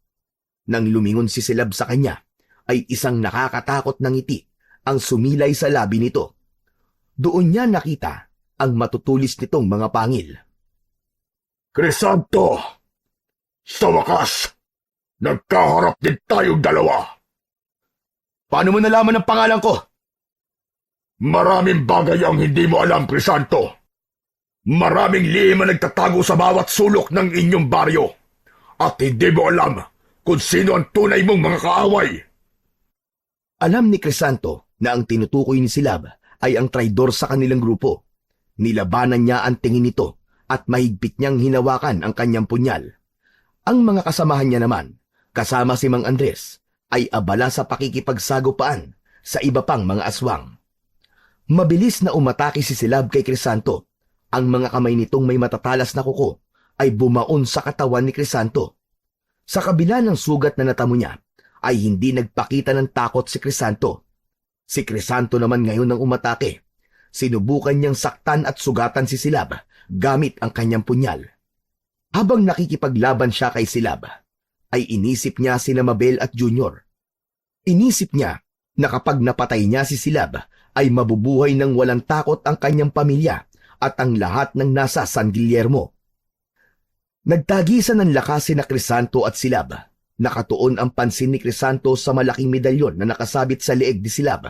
Nang lumingon si Silab sa kanya, ay isang nakakatakot na ngiti ang sumilay sa labi nito. Doon niya nakita ang matutulis nitong mga pangil. Crisanto! Sa wakas, nagkaharap din tayong dalawa. Paano mo nalaman ang pangalan ko? Maraming bagay ang hindi mo alam, Crisanto. Maraming lihim ang nagtatago sa bawat sulok ng inyong baryo. At hindi mo alam kung sino ang tunay mong mga kaaway. Alam ni Crisanto na ang tinutukoy ni Silab ay ang traidor sa kanilang grupo. Nilabanan niya ang tingin nito at mahigpit niyang hinawakan ang kanyang punyal. Ang mga kasamahan niya naman, kasama si Mang Andres, ay abala sa pakikipagsagupaan sa iba pang mga aswang. Mabilis na umatake si Silab kay Crisanto. Ang mga kamay nitong may matatalas na kuko ay bumaon sa katawan ni Crisanto. Sa kabila ng sugat na natamo niya, ay hindi nagpakita ng takot si Crisanto. Si Crisanto naman ngayon ang umatake. Sinubukan niyang saktan at sugatan si Silab gamit ang kanyang punyal. Habang nakikipaglaban siya kay Silab, ay inisip niya sina Mabel at Junior. Inisip niya na kapag napatay niya si Silab, ay mabubuhay ng walang takot ang kanyang pamilya at ang lahat ng nasa San Guillermo. Nagtagisan ng lakas sina Crisanto at Silab. Nakatuon ang pansin ni Crisanto sa malaking medalyon na nakasabit sa leeg ni Silab,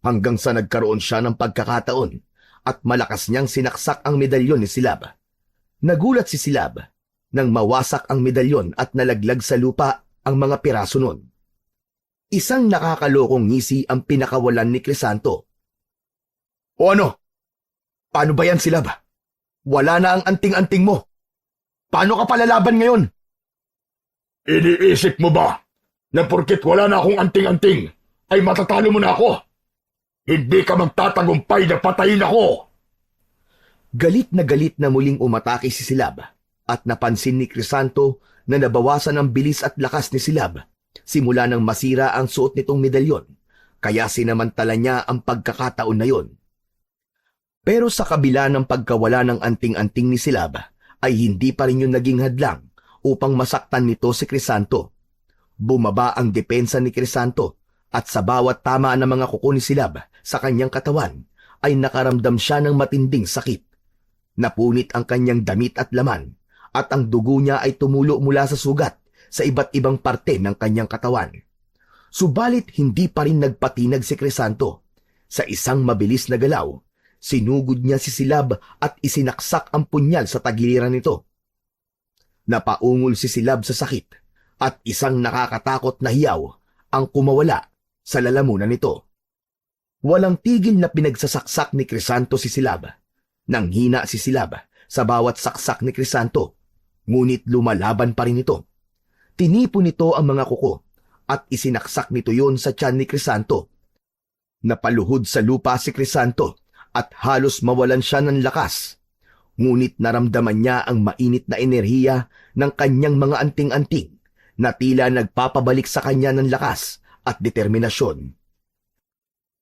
hanggang sa nagkaroon siya ng pagkakataon at malakas niyang sinaksak ang medalyon ni Silab. Nagulat si Silab nang mawasak ang medalyon at nalaglag sa lupa ang mga piraso nun. Isang nakakalokong ngisi ang pinakawalan ni Crisanto. O ano? Paano ba yan, Silab? Wala na ang anting-anting mo. Paano ka palalaban ngayon? Iniisip mo ba na porket wala na akong anting-anting ay matatalo mo na ako? Hindi ka magtatagumpay na patayin ako! Galit na muling umatake si Silab at napansin ni Crisanto na nabawasan ang bilis at lakas ni Silab simula nang masira ang suot nitong medalyon, kaya sinamantala niya ang pagkakataon na yon. Pero sa kabila ng pagkawala ng anting-anting ni Silab ay hindi pa rin yung naging hadlang upang masaktan nito si Crisanto. Bumaba ang depensa ni Crisanto at sa bawat tama ng mga kuko ni Silab sa kanyang katawan ay nakaramdam siya ng matinding sakit. Napunit ang kanyang damit at laman at ang dugo niya ay tumulo mula sa sugat sa iba't ibang parte ng kanyang katawan. Subalit hindi pa rin nagpatinag si Crisanto. Sa isang mabilis na galaw, sinugod niya si Silab at isinaksak ang punyal sa tagiliran nito. Napaungol si Silab sa sakit at isang nakakatakot na hiyaw ang kumawala sa lalamunan nito. Walang tigil na pinagsasaksak ni Crisanto si Silab. Nanghina si Silab sa bawat saksak ni Crisanto, ngunit lumalaban pa rin ito. Tinipon nito ang mga kuko at isinaksak nito yon sa tiyan ni Crisanto. Napaluhod sa lupa si Crisanto at halos mawalan siya ng lakas. Ngunit naramdaman niya ang mainit na enerhiya ng kanyang mga anting-anting na tila nagpapabalik sa kanya ng lakas at determinasyon.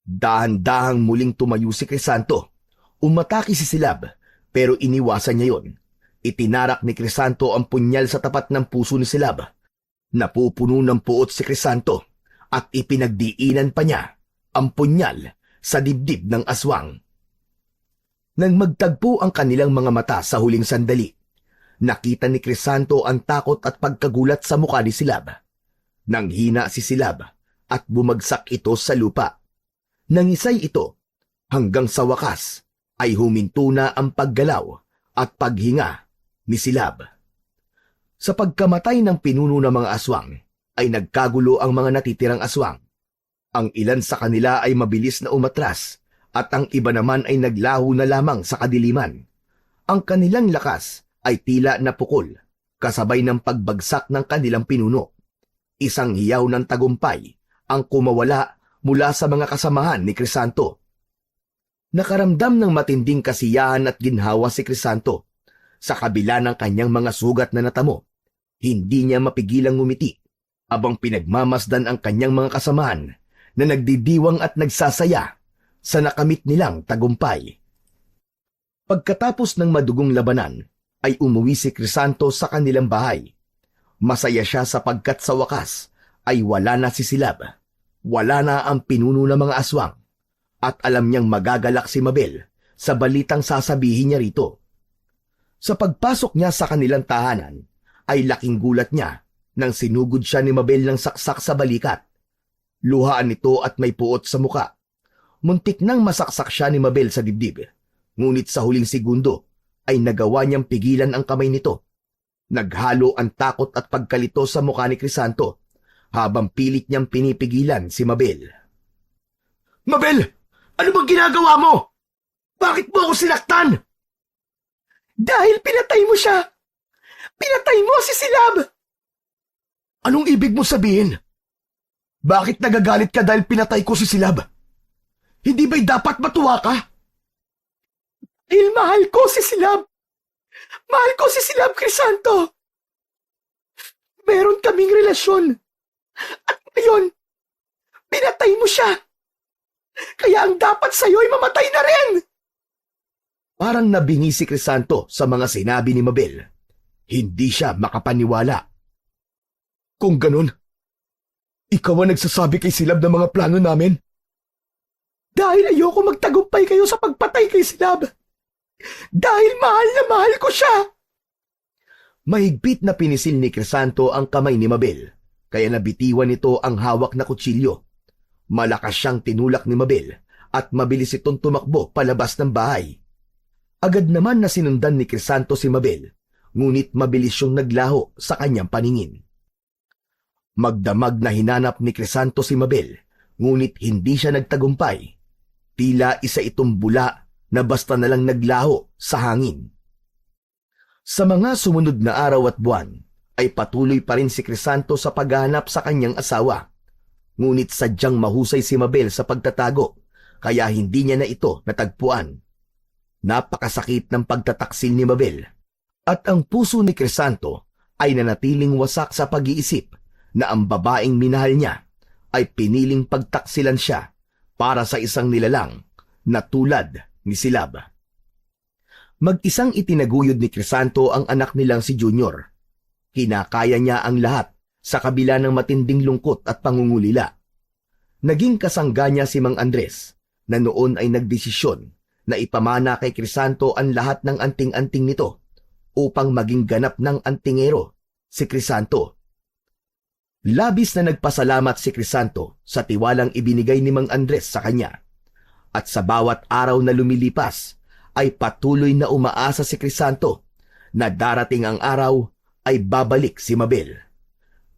Dahan-dahang muling tumayo si Crisanto. Umatake si Silab pero iniwasan niya yon. Itinarak ni Crisanto ang punyal sa tapat ng puso ni Silab. Napupuno ng puot si Crisanto at ipinagdiinan pa niya ang punyal sa dibdib ng aswang. Nang magtagpo ang kanilang mga mata sa huling sandali, nakita ni Crisanto ang takot at pagkagulat sa mukha ni Silab. Nanghina si Silab at bumagsak ito sa lupa. Nangisay ito hanggang sa wakas ay huminto na ang paggalaw at paghinga ni Silab. Sa pagkamatay ng pinuno ng mga aswang, ay nagkagulo ang mga natitirang aswang. Ang ilan sa kanila ay mabilis na umatras at ang iba naman ay naglaho na lamang sa kadiliman. Ang kanilang lakas ay tila napukol, kasabay ng pagbagsak ng kanilang pinuno. Isang hiyaw ng tagumpay ang kumawala mula sa mga kasamahan ni Crisanto. Nakaramdam ng matinding kasiyahan at ginhawa si Crisanto. Sa kabila ng kanyang mga sugat na natamo, hindi niya mapigilang ngumiti abang pinagmamasdan ang kanyang mga kasamahan na nagdidiwang at nagsasaya sa nakamit nilang tagumpay. Pagkatapos ng madugong labanan, ay umuwi si Crisanto sa kanilang bahay. Masaya siya sapagkat sa wakas ay wala na si Silab, wala na ang pinuno ng mga aswang, at alam niyang magagalak si Mabel sa balitang sasabihin niya rito. Sa pagpasok niya sa kanilang tahanan, ay laking gulat niya nang sinugod siya ni Mabel ng saksak sa balikat. Luhaan nito at may puot sa muka. Muntik nang masaksak siya ni Mabel sa dibdib, ngunit sa huling segundo ay nagawa niyang pigilan ang kamay nito. Naghalo ang takot at pagkalito sa mukha ni Crisanto habang pilit niyang pinipigilan si Mabel. "Mabel! Ano bang ginagawa mo? Bakit mo ako sinaktan?" Dahil pinatay mo siya! Pinatay mo si Silab! "Anong ibig mo sabihin? Bakit nagagalit ka dahil pinatay ko si Silab? Hindi ba'y dapat matuwa ka?" Dahil mahal ko si Silab! Mahal ko si Silab, Crisanto! Meron kaming relasyon. At ngayon, pinatay mo siya! Kaya ang dapat sa'yo ay mamatay na rin! Parang nabingi si Crisanto sa mga sinabi ni Mabel. Hindi siya makapaniwala. "Kung ganun, ikaw ang nagsasabi kay Silab ng mga plano namin?" Dahil ayoko magtagumpay kayo sa pagpatay kay Silab. Dahil mahal na mahal ko siya. Mahigpit na pinisil ni Crisanto ang kamay ni Mabel, kaya nabitiwan nito ang hawak na kutsilyo. Malakas siyang tinulak ni Mabel at mabilis itong tumakbo palabas ng bahay. Agad naman na sinundan ni Crisanto si Mabel, ngunit mabilis siyang naglaho sa kanyang paningin. Magdamag na hinanap ni Crisanto si Mabel, ngunit hindi siya nagtagumpay. Tila isa itong bula na basta nalang naglaho sa hangin. Sa mga sumunod na araw at buwan, ay patuloy pa rin si Crisanto sa paghahanap sa kanyang asawa. Ngunit sadyang mahusay si Mabel sa pagtatago, kaya hindi niya na ito natagpuan. Napakasakit ng pagtataksil ni Mabel, at ang puso ni Crisanto ay nanatiling wasak sa pag-iisip na ang babaeng minahal niya ay piniling pagtaksilan siya para sa isang nilalang na tulad ni Silab. Mag-isang itinaguyod ni Crisanto ang anak nilang si Junior. Kinakaya niya ang lahat sa kabila ng matinding lungkot at pangungulila. Naging kasangga niya si Mang Andres na noon ay nagdesisyon na ipamana kay Crisanto ang lahat ng anting-anting nito upang maging ganap ng antingero si Crisanto. Labis na nagpasalamat si Crisanto sa tiwalang ibinigay ni Mang Andres sa kanya. At sa bawat araw na lumilipas ay patuloy na umaasa si Crisanto na darating ang araw ay babalik si Mabel.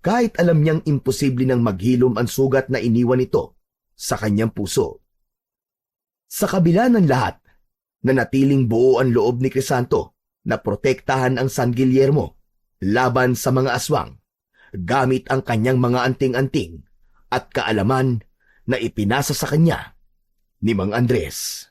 Kahit alam niyang imposible nang maghilom ang sugat na iniwan nito sa kanyang puso. Sa kabila ng lahat, nanatiling buo ang loob ni Crisanto na protektahan ang San Guillermo laban sa mga aswang gamit ang kanyang mga anting-anting at kaalaman na ipinasa sa kanya ni Mang Andres.